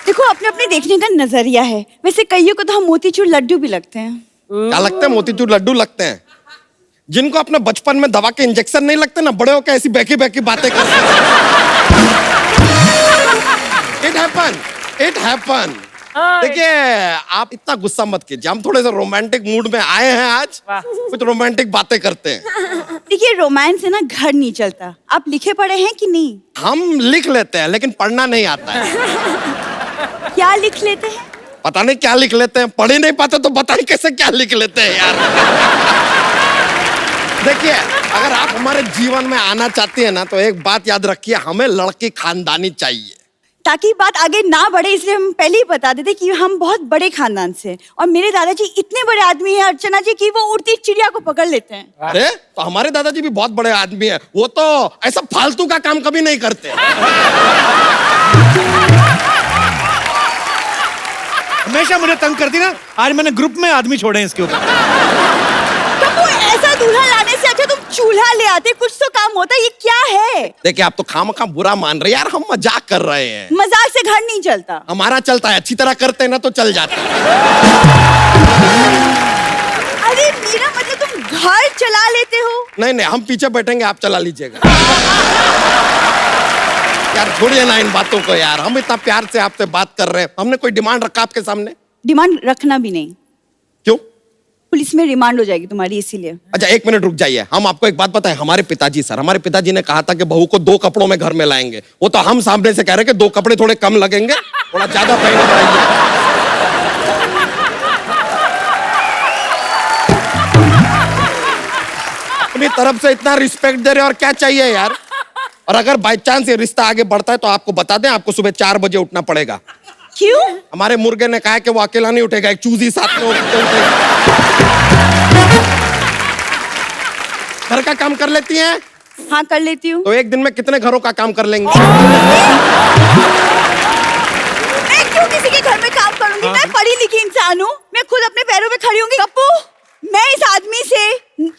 देखो अपने अपने देखने का नजरिया है। वैसे कईयों को तो हम मोतीचूर लड्डू भी लगते हैं। क्या लगते हैं? मोतीचूर लड्डू लगते हैं। जिनको अपने बचपन में दवा के इंजेक्शन नहीं लगते ना, बड़े होकर ऐसी बैकी बैकी बातें करते हैं। It happened. देखिए आप इतना गुस्सा मत कीजिए, हम थोड़े से रोमांटिक मूड में आए हैं आज, कुछ रोमांटिक बातें करते हैं। देखिए रोमांस से ना घर नहीं चलता। आप लिखे पढ़े हैं कि नहीं? हम लिख लेते हैं लेकिन पढ़ना नहीं आता है। क्या लिख लेते हैं? पता नहीं क्या लिख लेते हैं, पढ़ ही नहीं पाते तो बताइए कैसे क्या लिख लेते हैं यार। देखिए अगर आप हमारे जीवन में आना चाहती है ना, तो एक बात याद रखिए, हमें लड़की खानदानी चाहिए। ताकि बात आगे ना बढ़े इसलिए हम पहले ही बता देते कि हम बहुत बड़े खानदान से, और मेरे दादाजी इतने बड़े आदमी हैं अर्चना जी कि वो उड़ती चिड़िया को पकड़ लेते हैं। अरे तो हमारे दादाजी भी बहुत बड़े आदमी हैं, वो तो ऐसा फालतू का काम कभी नहीं करते। हमेशा मुझे तंग करती ना, आज मैंने ग्रुप में आदमी छोड़े हैं इसके ऊपर। तो वो ऐसा दूल्हा लाने से अच्छा तुम चूल्हा ले आते, कुछ तो काम होता। ये क्या है? देखिए आप तो खामखा बुरा मान रहे हैं यार, हम मजाक कर रहे हैं। मजाक से घर नहीं चलता। हमारा चलता है, अच्छी तरह करते हैं ना तो चल जाता है। अरे मेरा मतलब तुम घर चला लेते हो? नहीं नहीं, हम पीछे बैठेंगे, आप चला लीजिएगा। यार छोड़िए ना इन बातों को यार, हम इतना प्यार से आपसे बात कर रहे हैं, हमने कोई डिमांड रखा आपके सामने? डिमांड रखना भी नहीं। क्यों? पुलिस में रिमांड हो जाएगी तुम्हारी, इसीलिए। अच्छा एक मिनट रुक जाइए, हम आपको एक बात बताएं, हमारे पिताजी ने कहा था कि बहू को 2 कपड़ों में घर में लाएंगे। वो तो हम सामने से कह रहे हैं कि 2 कपड़े थोड़े कम लगेंगे, थोड़ा ज्यादा पहनना पड़ेगा। अपनी तरफ से इतना रिस्पेक्ट दे रहे और क्या चाहिए यार। और अगर बाई चांस ये रिश्ता आगे बढ़ता है तो आपको बता दें, आपको सुबह 4 बजे उठना पड़ेगा। क्यों? हमारे मुर्गे ने कहा है कि वो अकेला नहीं उठेगा, एक चूजी साथ में उठेगा। घर का काम कर लेती हैं? हाँ कर लेती हूँ। तो एक दिन में कितने घरों का काम कर लेंगे? मैं क्यों किसी के घर में काम करूंगी? मैं पढ़ी लिखी इंसान हूँ, मैं खुद अपने पैरों पे खड़ी होंगी। कप्पू मैं इस आदमी से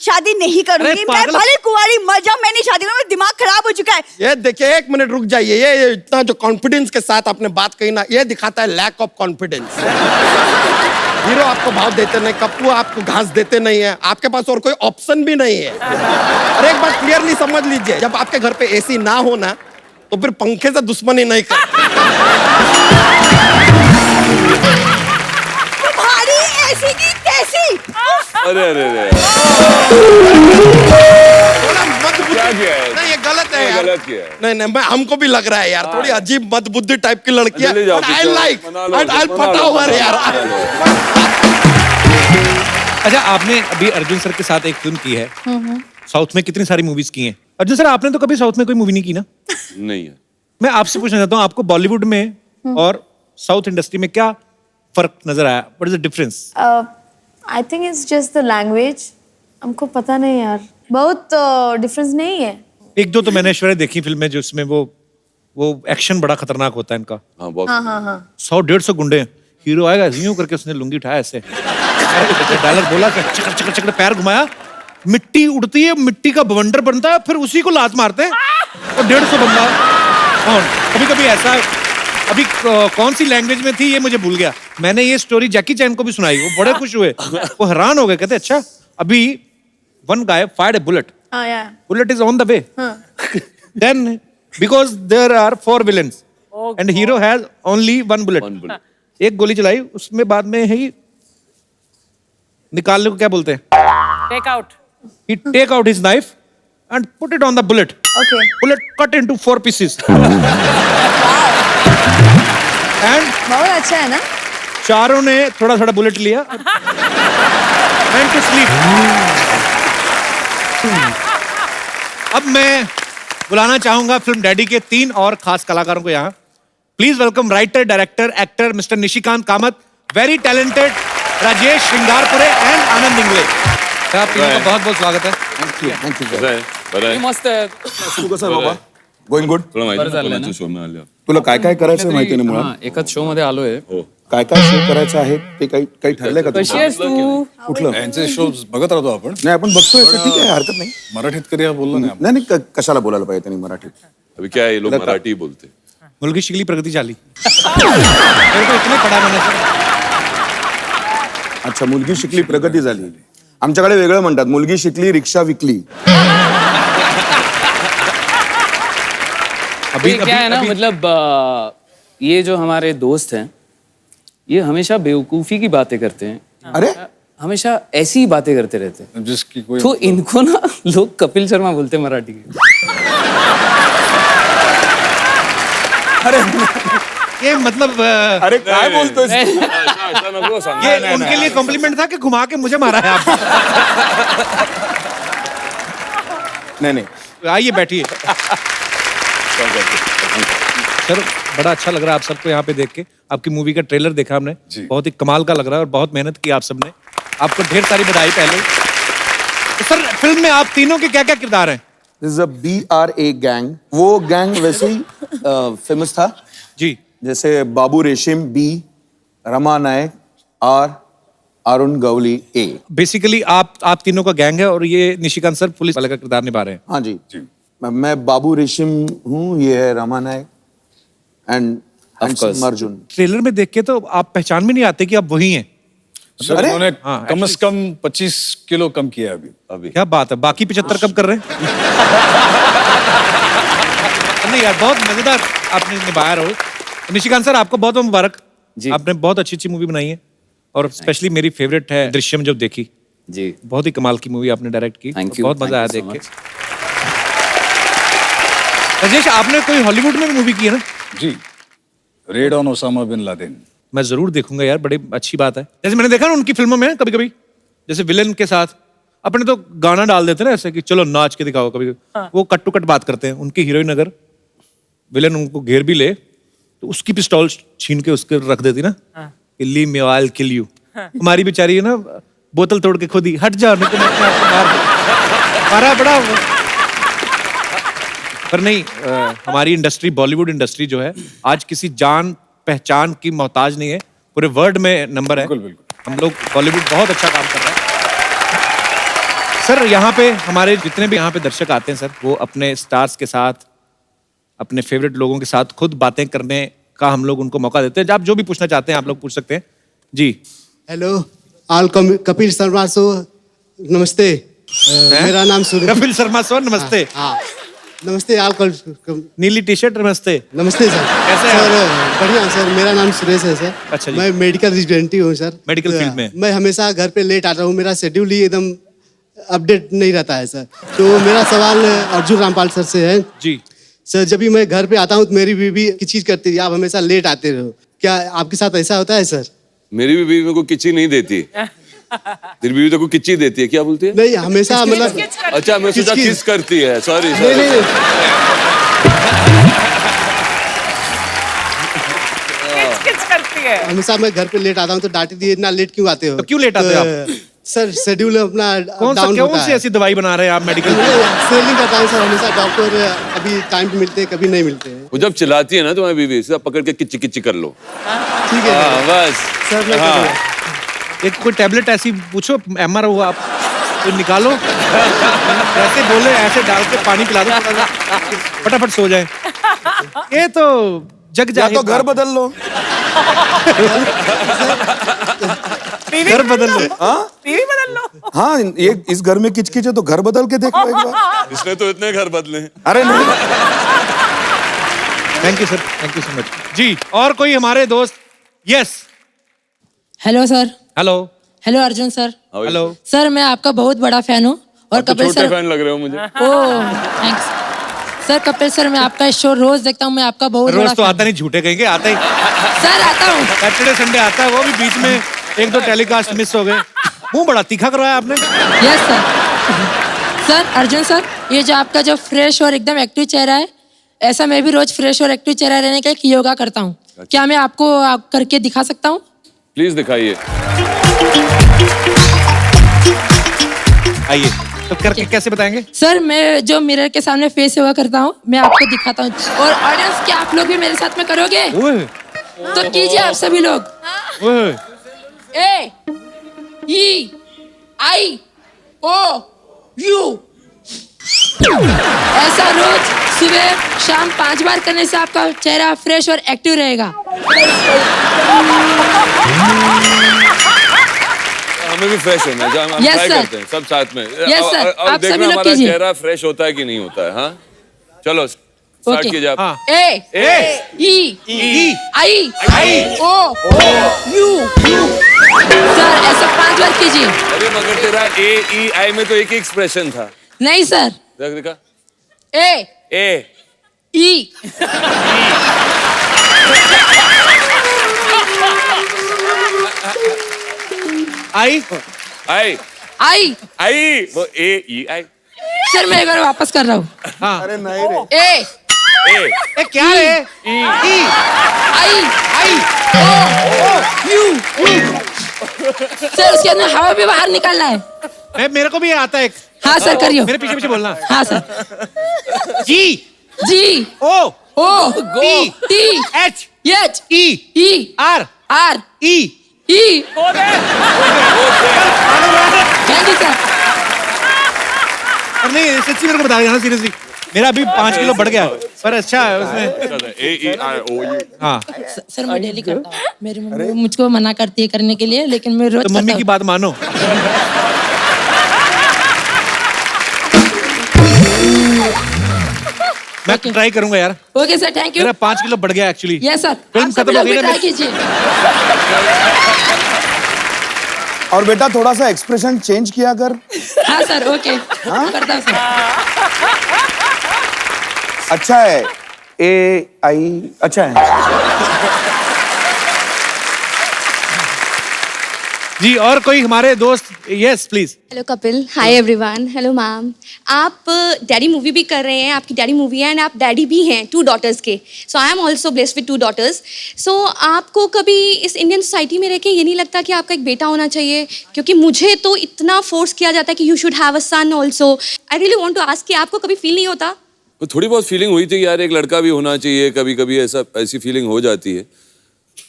शादी नहीं करूंगी। मैं भले कुंवारी मर जाऊं, मैं नहीं शादी करूंगी। मेरा दिमाग खराब हो चुका है। ये देखिए एक मिनट रुक जाइए, ये इतना जो कॉन्फिडेंस के साथ आपने बात कही ना, ये दिखाता है लैक ऑफ कॉन्फिडेंस। हीरो आपको भाव देते नहीं, कप्पू आपको घास देते नहीं है, आपके पास और कोई ऑप्शन भी नहीं है। और एक बात क्लियरली समझ लीजिए, जब आपके घर पे एसी ना हो ना, तो फिर पंखे से दुश्मनी नहीं करते। तुम्हारी ऐसी की तैसी। अरे अरे अरे क्या किया है? नहीं ये गलत है यार। गलत किया है। नहीं मैं हमको भी लग रहा है यार, थोड़ी अजीब मदबुद्धि टाइप की लड़की है। जल्दी जाओ, आई लाइक आई पता हुआ यार। अच्छा आपने अभी अर्जुन सर के साथ एक फिल्म की है, साउथ में कितनी सारी मूवीज की हैं। अर्जुन सर आपने तो कभी साउथ में कोई मूवी नहीं की ना? नहीं है। मैं आपसे पूछना चाहता हूँ, आपको बॉलीवुड में और साउथ इंडस्ट्री में क्या फर्क नजर आया? What is the difference? I think it's just the language. हमको पता नहीं यार, बहुत डिफरेंस नहीं है। एक दो तो मैंने ऐश्वर्या देखी फिल्में जिसमें वो वो एक्शन बड़ा खतरनाक होता है इनका। हाँ बहुत हाँ हाँ हाँ 100-150 गुंडे हैं। हीरो आएगा यूं करके उसने लुंगी उठाया ऐसे डायलॉग बोला चक्कर चक्कर चक्कर पैर घुमाया, मिट्टी उड़ती है, मिट्टी का बवंडर बनता है, फिर उसी को लात मारते हैं और 150 बंदा। कौन कभी कभी ऐसा अभी कौन सी लैंग्वेज में थी ये मुझे भूल गया। मैंने ये स्टोरी जैकी चैन को भी सुनाई, वो बड़े खुश हुए, वो हैरान हो गए, कहते अच्छा अभी वन गाय फायर्ड ए बुलेट, हाँ या bullet is on the way. Then, because there are 4 villains, and hero has only 1 bullet. One bullet. एक गोली चलाई, उसमें बाद में ही निकालने को क्या बोलते हैं? Take out. He take out his knife and put it on the bullet. Okay. Bullet cut into 4 pieces. And बहुत अच्छा है ना? चारों ने थोड़ा थोड़ा बुलेट लिया, went to sleep. अब मैं बुलाना चाहूंगा फिल्म डैडी के 3 और खास कलाकारों को यहाँ। Please welcome writer, director, actor mister Nishikant Kamat, very talented Rajesh Shringarpure and Anand Ingle. आप तीनों का बहुत बहुत स्वागत है। कैसा है? बरं आहे? मस्त आहे. तू कसं आहे बाबा? Going good. तुला माहिती आहे कोणाच्या शो मध्ये आल्या? तुला काय काय करायचं माहिती नाही मुळात. एकाच शो मध्ये आलोय. काय काय शो करायचं आहे ते काही ठरलंय का कशी आहेस तू? कुठलं? यांचे शो बघत राहतो आपण. नाही आपण बघतोय तर ठीक आहे, हरकत नाही. मराठीत करूया बोललो नाही आपण. नाही नाही कशाला बोलायला पाहिजे त्यांनी मराठीत. अभी क्या है ये लोग मराठी बोलते हैं. मुलगी शिकली प्रगती झाली। मेरे को इतने पढ़ा मैंने सर। अच्छा मुलगी शिकली प्रगती झाली. आमच्याकडे वेगळं म्हणतात, मुलगी शिकली रिक्षा विकली. अभी क्या है ना, मतलब ये जो हमारे दोस्त हैं ये हमेशा बेवकूफी की बातें करते हैं। अरे हमेशा ऐसी ही बातें करते रहते हैं जिसकी कोई तो इनको ना लोग कपिल शर्मा बोलते हैं मराठी के। ये मतलब अरे काय बोलतोय? ऐसा नको सांग. ये उनके लिए कॉम्प्लीमेंट था कि घुमा के मुझे मारा है आप? नाही नाही आइए बैठिए। सर बड़ा अच्छा लग रहा है आप सबको यहाँ पे देख के। आपकी मूवी का ट्रेलर देखा हमने, बहुत ही कमाल का लग रहा है और बहुत मेहनत की आप सबने। आपको ढेर सारी बधाई पहले। तो सर फिल्म में आप तीनों के क्या क्या किरदार हैं? This is a BRA gang. वो गैंग वैसे ही फेमस था जी। जैसे Babu Reshim B, Rama Nayak R, Arun Gawli A. Basically आप तीनों का गैंग है और ये निशिकांत सर पुलिस वाले का किरदार निभा रहे हैं। हाँ जी मैं बाबू रेशिम हूँ, ये है रमा नायक एंड अर्जुन. ट्रेलर में देख के तो आप पहचान में नहीं आते कि आप वही हैं। सर उन्होंने हाँ, कम से कम 25 किलो कम किया है अभी। क्या बात है, बाकी 75 कब कर रहे हैं? नहीं यार बहुत मजेदार आपने निभाया रोल। निशिकांत सर आपको बहुत बहुत मुबारक जी, आपने बहुत अच्छी मूवी बनाई है और स्पेशली मेरी फेवरेट है दृश्यम, जब देखी जी बहुत ही कमाल की मूवी आपने डायरेक्ट की। बहुत मजा आया देख के। राजेश आपने कोई हॉलीवुड में भी मूवी की है ना? जी, raid on Osama bin Laden. मैं जरूर देखूंगा यार, बड़ी अच्छी बात है। जैसे मैंने देखा ना उनकी फिल्मों में कभी कभी जैसे विलेन के साथ अपने तो गाना डाल देते ना ऐसे कि चलो नाच के दिखाओ, कभी वो कट टू कट बात करते हैं। उनकी हीरोइन अगर विलेन उनको घेर भी ले तो उसकी पिस्तौल छीन के उसके रख देती ना कि ली मी आई विल किल यू। हमारी बेचारी है ना बोतल तोड़ के खुद ही हट जाओ नहीं तो मैं अपने आप को मारा बड़ा। पर नहीं हमारी इंडस्ट्री बॉलीवुड इंडस्ट्री जो है आज किसी जान पहचान की मोहताज नहीं है, पूरे वर्ल्ड में नंबर है। हम लोग बॉलीवुड बहुत अच्छा काम कर रहा है। सर यहाँ पे हमारे जितने भी यहाँ पे दर्शक आते हैं सर, वो अपने स्टार्स के साथ अपने फेवरेट लोगों के साथ खुद बातें करने का हम लोग उनको मौका देते हैं। आप जो भी पूछना चाहते हैं आप लोग पूछ सकते हैं जी। Hello all Kapil Sharma show, नमस्ते। मेरा नाम कपिल शर्मा शो, नमस्ते। हाँ नमस्ते ऑल नीली टी शर्ट, नमस्ते। नमस्ते सर। कैसे हैं सर बढ़िया सर, मेरा नाम सुरेश है सर। अच्छा जी। मैं मेडिकल रेजिडेंट हूँ सर। मेडिकल फील्ड में मैं हमेशा घर पे लेट आता हूँ, मेरा शेड्यूल ही एकदम अपडेट नहीं रहता है सर। तो मेरा सवाल अर्जुन रामपाल सर से है जी। सर जब भी मैं घर पे आता हूँ तो मेरी बीवी की चीज करती है, आप हमेशा लेट आते रहो, क्या आपके साथ ऐसा होता है सर? मेरी भी बीवी मेरे को किच्ची नहीं देती। तेरी बीवी तो को किच्ची देती है, क्या बोलती है? नहीं हमेशा मतलब अच्छा मैं सोचा किस करती है, सॉरी नहीं नहीं किस करती है। हमेशा मैं घर पे लेट आता हूँ तो डांटती है, इतना लेट क्यों आते हो? तो क्यों लेट आते हो आप? सर शेड्यूल अपना कौन सी ऐसी दवाई बना रहे हैं आप मेडिकल? सेलिंग करता हूँ सर, हमेशा डॉक्टर अभी टाइम पे मिलते हैं कभी नहीं मिलते हैं। वो जब चिल्लाती है ना तुम्हारी बीवी, सीधा पकड़ के किच्ची किच्ची कर लो। ठीक है हाँ बस। सर मैं हाँ। एक कोई टैबलेट ऐसी पूछो, MR हुआ आप तो निकालो, ऐसे बोले ऐसे डाल के पानी पिला दो, फटाफट सो जाए। ये तो जग या जाहिर तो घर बदल लो। घर बदल लो। हाँ टीवी बदल लो। हाँ, ये इस घर में किचकिच है तो घर बदल के देख लो एक बार। इसने तो इतने घर बदले हैं। अरे नहीं, thank you sir, thank you so much जी। और कोई हमारे दोस्त? Yes. Hello sir. Hello. Hello Arjun sir. Hello sir, मैं आपका बहुत बड़ा फैन हूँ और तो कपिल छोटे सर। फैन लग रहे हो मुझे। ओह थैंक्स सर। कपिल सर, मैं आपका शो रोज देखता हूँ, मैं आपका बहुत रोज बड़ा तो आता नहीं, झूठे कहेंगे, आता ही सर आता हूँ। सैटरडे संडे आता है, वो भी बीच में 1-2 टेलीकास्ट मिस हो गए। मुंह बड़ा तीखा करवाया आपने। Yes sir. Sir Arjun sir, ये जो आपका जो फ्रेश और एकदम एक्टिव चेहरा है, ऐसा मैं भी रोज फ्रेश और एक्टिव चेहरा रहने का एक योगा करता हूँ। क्या मैं आपको करके दिखा सकता हूँ? प्लीज दिखाइए। आइए, तो करके कैसे बताएंगे? सर, मैं जो मिरर के सामने फेस योगा करता हूँ, मैं आपको दिखाता हूँ। और ऑडियंस, क्या आप लोग भी मेरे साथ में करोगे? तो कीजिए आप सभी लोग। AEIOU। ऐसा रोज सुबह शाम 5 बार करने से आपका चेहरा फ्रेश और एक्टिव रहेगा। हमें भी फ्रेश होना है, हम Yes, ट्राई sir. करते हैं सब साथ में। Yes, sir. अब आप सभी देखना लोग हमारा कीजिए। चेहरा फ्रेश होता है कि नहीं होता है। हाँ चलो स्टार्ट Okay. कीजिए आप। AEIOU। सर, ऐसा 5 बार कीजिए। अरे मगर तेरा AEI में तो एक ही एक्सप्रेशन था। नहीं सर। देख देखा। A E आई वो AEI। सर, मैं एक बार वापस कर रहा हूँ। हाँ। अरे नहीं रे। ए क्या है? सर, उसके अंदर हवा भी बाहर निकालना है। मेरे को भी आता है एक। हाँ सर, करिए। मेरे पीछे पीछे बोलना। हाँ सर। जी O T H E E R E thank you sir. और नहीं, सच्ची मेरे को बता देना सीरियसली, मेरा अभी 5 किलो बढ़ गया, पर अच्छा है उसमें। AEIOU। हाँ सर, मैं डेली करता हूँ। मेरी मम्मी मुझको मना करती है करने के लिए, लेकिन मैं रोज तो मम्मी की बात मानो। मैं ट्राई करूंगा यार। Okay sir, thank you. मेरा 5 किलो बढ़ गया एक्चुअली। Yes sir. फिल्म आप सभी खत्म हो लोग गई भी ना। ट्राई कीजिए। और बेटा थोड़ा सा एक्सप्रेशन चेंज किया कर। हाँ सर, ओके करता हूँ सर। अच्छा है। AI अच्छा है। जी, और कोई हमारे दोस्त? Yes please. Hello Kapil, hi everyone, hello ma'am. आप डैडी मूवी भी कर रहे हैं, आपकी डैडी मूवी है, एंड आप डैडी भी हैं 2 डॉटर्स के। So I am also blessed with 2 daughters. So आपको कभी इस इंडियन सोसाइटी में रह के ये नहीं लगता कि आपका एक बेटा होना चाहिए? क्योंकि मुझे तो इतना फोर्स किया जाता है कि you should have a son also. I really want to ask कि आपको कभी फील नहीं होता? तो थोड़ी बहुत फीलिंग हुई थी कि यार एक लड़का भी होना चाहिए, कभी कभी ऐसी फीलिंग हो जाती है।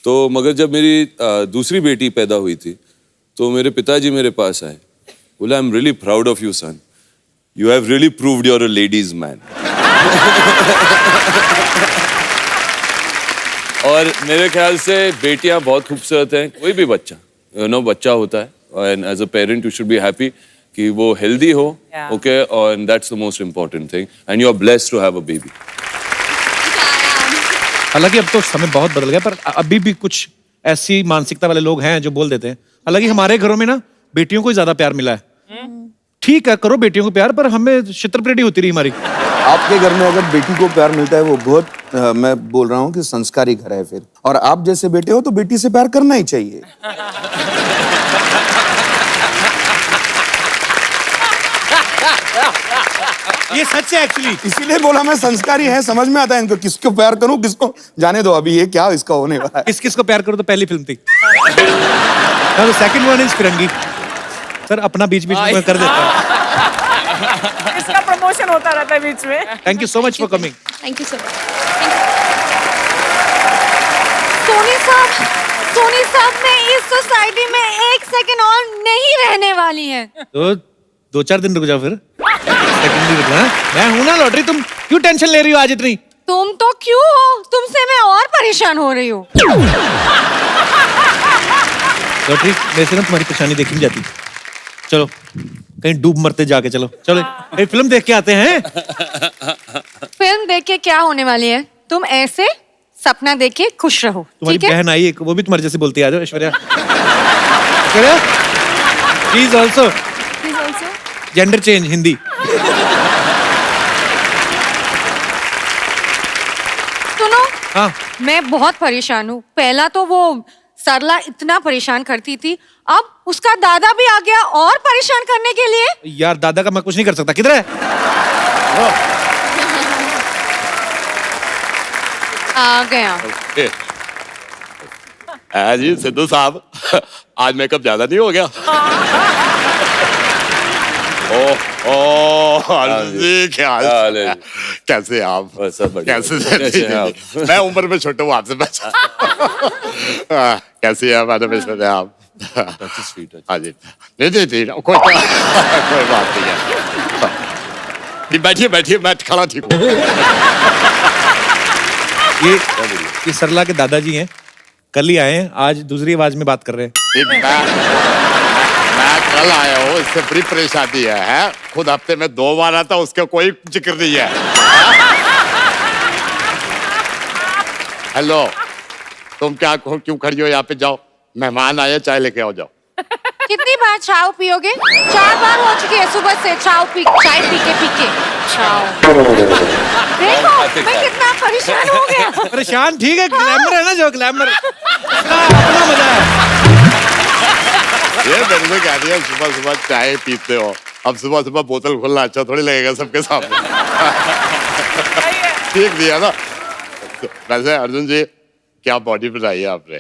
तो मगर जब मेरी दूसरी बेटी पैदा हुई थी तो मेरे पिताजी मेरे पास आए, बोला I am really proud of you son, you have really proved you are a ladies man. और मेरे ख्याल से बेटियां बहुत खूबसूरत हैं, कोई भी बच्चा बच्चा होता है, and as a parent you should be happy कि वो हेल्दी हो, ओके, और that's the most important thing, and you are blessed to have a baby. हालांकि अब तो समय बहुत बदल गया, पर अभी भी कुछ ऐसी मानसिकता वाले लोग हैं जो बोल देते हैं। हालांकि हमारे घरों में ना बेटियों को ही ज्यादा प्यार मिला है। ठीक है, करो बेटियों को प्यार, पर हमें छित्रपरेटी होती रही हमारी। आपके घर में अगर बेटी को प्यार मिलता है वो बहुत मैं बोल रहा हूँ कि संस्कारी घर है फिर। और आप जैसे बेटे हो तो बेटी से प्यार करना ही चाहिए। ये सच है एक्चुअली। इसीलिए बोला मैं संस्कारी है, समझ में आता है इनको, किसको प्यार करूं किसको जाने दो, अभी ये क्या इसका होने वाला है। किस किस को प्यार करो तो पहली फिल्म थी। Second one is Firangi. Sir अपना बीच बीच में कर देता हूँ। इसका प्रमोशन होता रहता है बीच में। Thank you so much for coming. Thank you so much. Soni साहब मैं इस सोसाइटी में 1 सेकंड और नहीं रहने वाली है। तो 2-4 दिन रुक जाओ फिर। सेकंड नहीं रुकना। मैं हूं ना लॉटरी, तुम क्यों टेंशन ले रही हो आज इतनी? तुम तो क्यों हो, तुमसे मैं और परेशान हो रही हूँ। लॉटरी मेरे से ना तुम्हारी परेशानी देखी नहीं जाती। चलो कहीं डूब मरते जाके, चलो चलो एक फिल्म देख के आते हैं। फिल्म देख के क्या होने वाली है? तुम ऐसे सपना देख के खुश रहो। तुम्हारी ठीक है? बहन आई एक, वो भी तुम्हारे जैसे बोलती है। आ जाओ Aishwarya. Aishwarya please also gender change Hindi. सुनो, हाँ मैं बहुत परेशान हूँ। पहला तो वो सरला इतना परेशान करती थी, अब उसका दादा भी आ गया और परेशान करने के लिए। यार दादा का मैं कुछ नहीं कर सकता। किधर है? आ गया। जी सिद्धू साहब, आज मेकअप ज्यादा नहीं हो गया? अर्जुन जी क्या हाल है? कैसे आप? कैसे आप? मैं उम्र में छोटा हूँ आपसे बचा। कैसे है मैडम इसमें आप? हाँ जी, नहीं कोई बात नहीं है। बैठिए बैठिए, मैं खड़ा ठीक हूँ। ये सरला के दादाजी हैं, कल ही आए हैं, आज दूसरी आवाज में बात कर रहे हैं। मैं कल आया हूँ, इससे बड़ी परेशानी है? खुद हफ्ते में 2 बार आता, उसका कोई जिक्र नहीं है। हेलो, तुम क्या क्यों खड़ी हो यहाँ पे? जाओ, मेहमान आए, चाय लेके आओ, जाओ। कितनी बार चाय पियोगे? 4 बार हो चुकी है सुबह से चाय पी के। देखो मैं कितना परेशान हो गया। परेशान ठीक है, ग्लैमर है ना, जो ग्लैमर अपना मजा है। ये मेरे से कह दिया सुबह सुबह चाय पीते हो, अब सुबह सुबह बोतल खोलना अच्छा थोड़ी लगेगा सबके सामने। ठीक दिया ना? वैसे अर्जुन जी क्या बॉडी बनाई है आपने,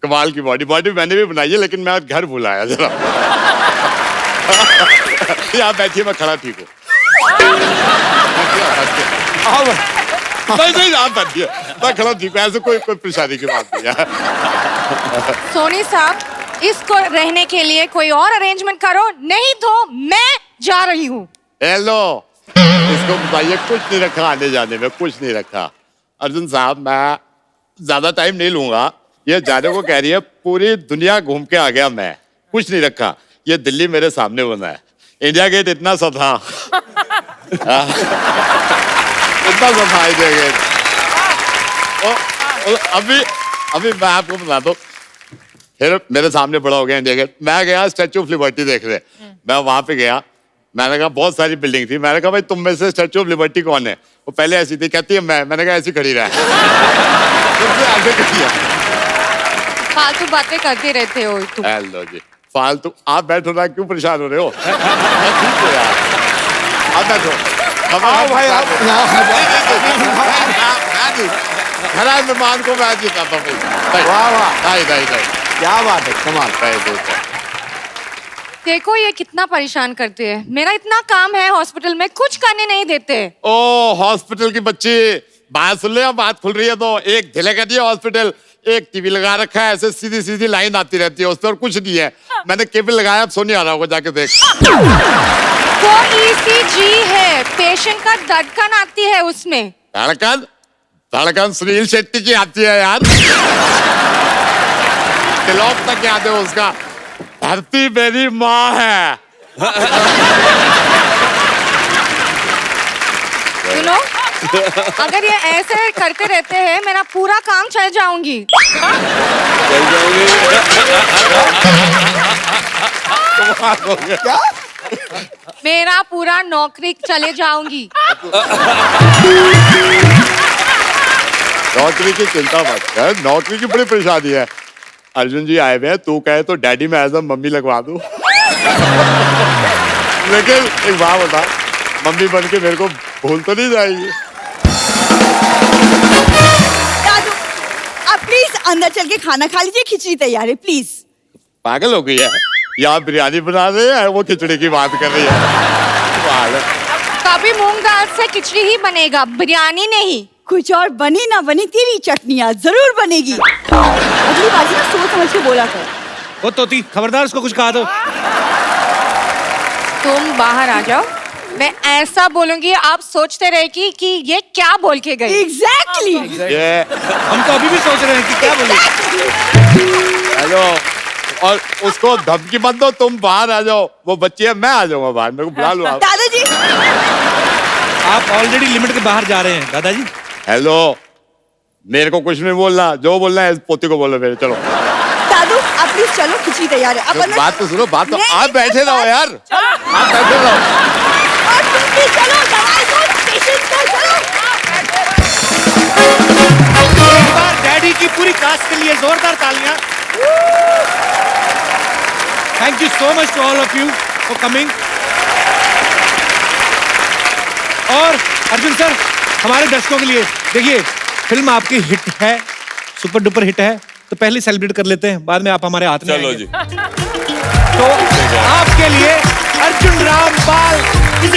कमाल की बॉडी मैंने भी बनाई है, लेकिन मैं घर भुलाया जरा। आप बैठिए, मैं खड़ा ठीक हूँ। नहीं आप बैठिए, मैं खड़ा ठीक हूँ, ऐसे कोई परेशानी की बात नहीं है। सोनी साहब, इसको रहने के लिए कोई और अरेंजमेंट करो, नहीं तो मैं जा रही हूँ। हेलो, इसको बताइए कुछ नहीं रखा आने जाने में, कुछ नहीं रखा। अर्जुन साहब, मैं ज्यादा टाइम नहीं लूंगा। ये जाने को कह रही है, पूरी दुनिया घूम के आ गया मैं, कुछ नहीं रखा। ये दिल्ली मेरे सामने बना है, इंडिया गेट इतना सा था। इतना सा था इंडिया गेट। अभी मैं आपको बता दूं, फिर मेरे सामने बड़ा हो गया इंडिया गेट। मैं गया स्टैचू ऑफ लिबर्टी देखने, मैं वहां पे गया, मैंने कहा बहुत सारी बिल्डिंग थी, मैंने कहा भाई तुम में से स्टैचू ऑफ लिबर्टी कौन है? वो पहले ऐसी थी, कहती है मैंने कहा ऐसी खड़ी रहा। फालतू बातें करते रहते हो तुम। हेलो जी, फालतू आप बैठो ना, क्यों परेशान हो रहे हो? ठीक हो यार, आप बैठो। आओ भाई, आप खरा मेहमान को मैं जिताता हूँ। वाह वाह, नहीं क्या बात है, कमाल। देखो ये कितना परेशान करते हैं, मेरा इतना काम है हॉस्पिटल में, कुछ करने नहीं देते। ओ हॉस्पिटल की बच्ची, बात सुन ले, बात खुल रही है तो। एक ढिले कर दिया हॉस्पिटल, एक टीवी लगा रखा है, ऐसे सीधी सीधी लाइन आती रहती है उस पर, कुछ नहीं है। मैंने केबल लगाया, अब सोनी आ रहा होगा, जाके देख। वो ECG है, पेशेंट का धड़कन आती है उसमें। धड़कन सुनील शेट्टी की आती है यार। तिलक तक याद है उसका, धरती मेरी माँ है। सुनो, अगर ये ऐसे करते रहते हैं, मेरा पूरा काम चल जाऊंगी। क्या? मेरा पूरा नौकरी चले जाऊंगी। नौकरी की चिंता मत कर, नौकरी की बड़ी परेशानी है। अर्जुन जी आए हुए हैं, तू कहे तो डैडी में एज अ मम्मी लगवा दूं। लेकिन एक बात बता, मम्मी बन के मेरे को भूल तो नहीं जाएगी? दादू, आप प्लीज अंदर चल के खाना खा लीजिए, खिचड़ी तैयार है, प्लीज। पागल हो गई है, यहाँ बिरयानी बना रहे हैं, वो खिचड़ी की बात कर रही है। कभी मूंग दाल से खिचड़ी ही बनेगा, बिरयानी नहीं। कुछ और बनी ना बनी तेरी चटनियाँ जरूर बनेगी। अगली बार से ना सोच समझ के बोला कर। वो तोती खबरदार उसको कुछ कहा दो। तुम बाहर आ जाओ, मैं ऐसा बोलूंगी आप सोचते रहे कि ये क्या बोल के गई। एग्जैक्टली। ये हम तो अभी भी सोच रहे हैं कि क्या बोले। हेलो, और उसको धमकी मत दो, तुम बाहर आ जाओ। वो बच्ची है, मैं आ जाऊंगा बाहर, मेरे को बुला लो आप। दादाजी आप ऑलरेडी लिमिट के बाहर जा रहे हैं दादाजी। हेलो, मेरे को कुछ नहीं बोलना, जो बोलना है पोती को बोलो मेरे। चलो दादू आप प्लीज चलो, खिचड़ी तैयार है। अपन बात तो सुनो, बात तो नहीं, आप बैठे रहो यार, आप बैठे रहो। और तुम भी चलो, दवाई को पेशेंस को चलो। एक बार डैडी की पूरी कास्ट के लिए जोरदार तालियां। Thank you so much to all of you for coming. और अर्जुन सर, हमारे दर्शकों के लिए देखिए, फिल्म आपकी हिट है, सुपर डुपर हिट है, तो पहले सेलिब्रेट कर लेते हैं, बाद में आप हमारे हाथ में चलो आएंगे। जी। तो आपके लिए अर्जुन रामपाल इज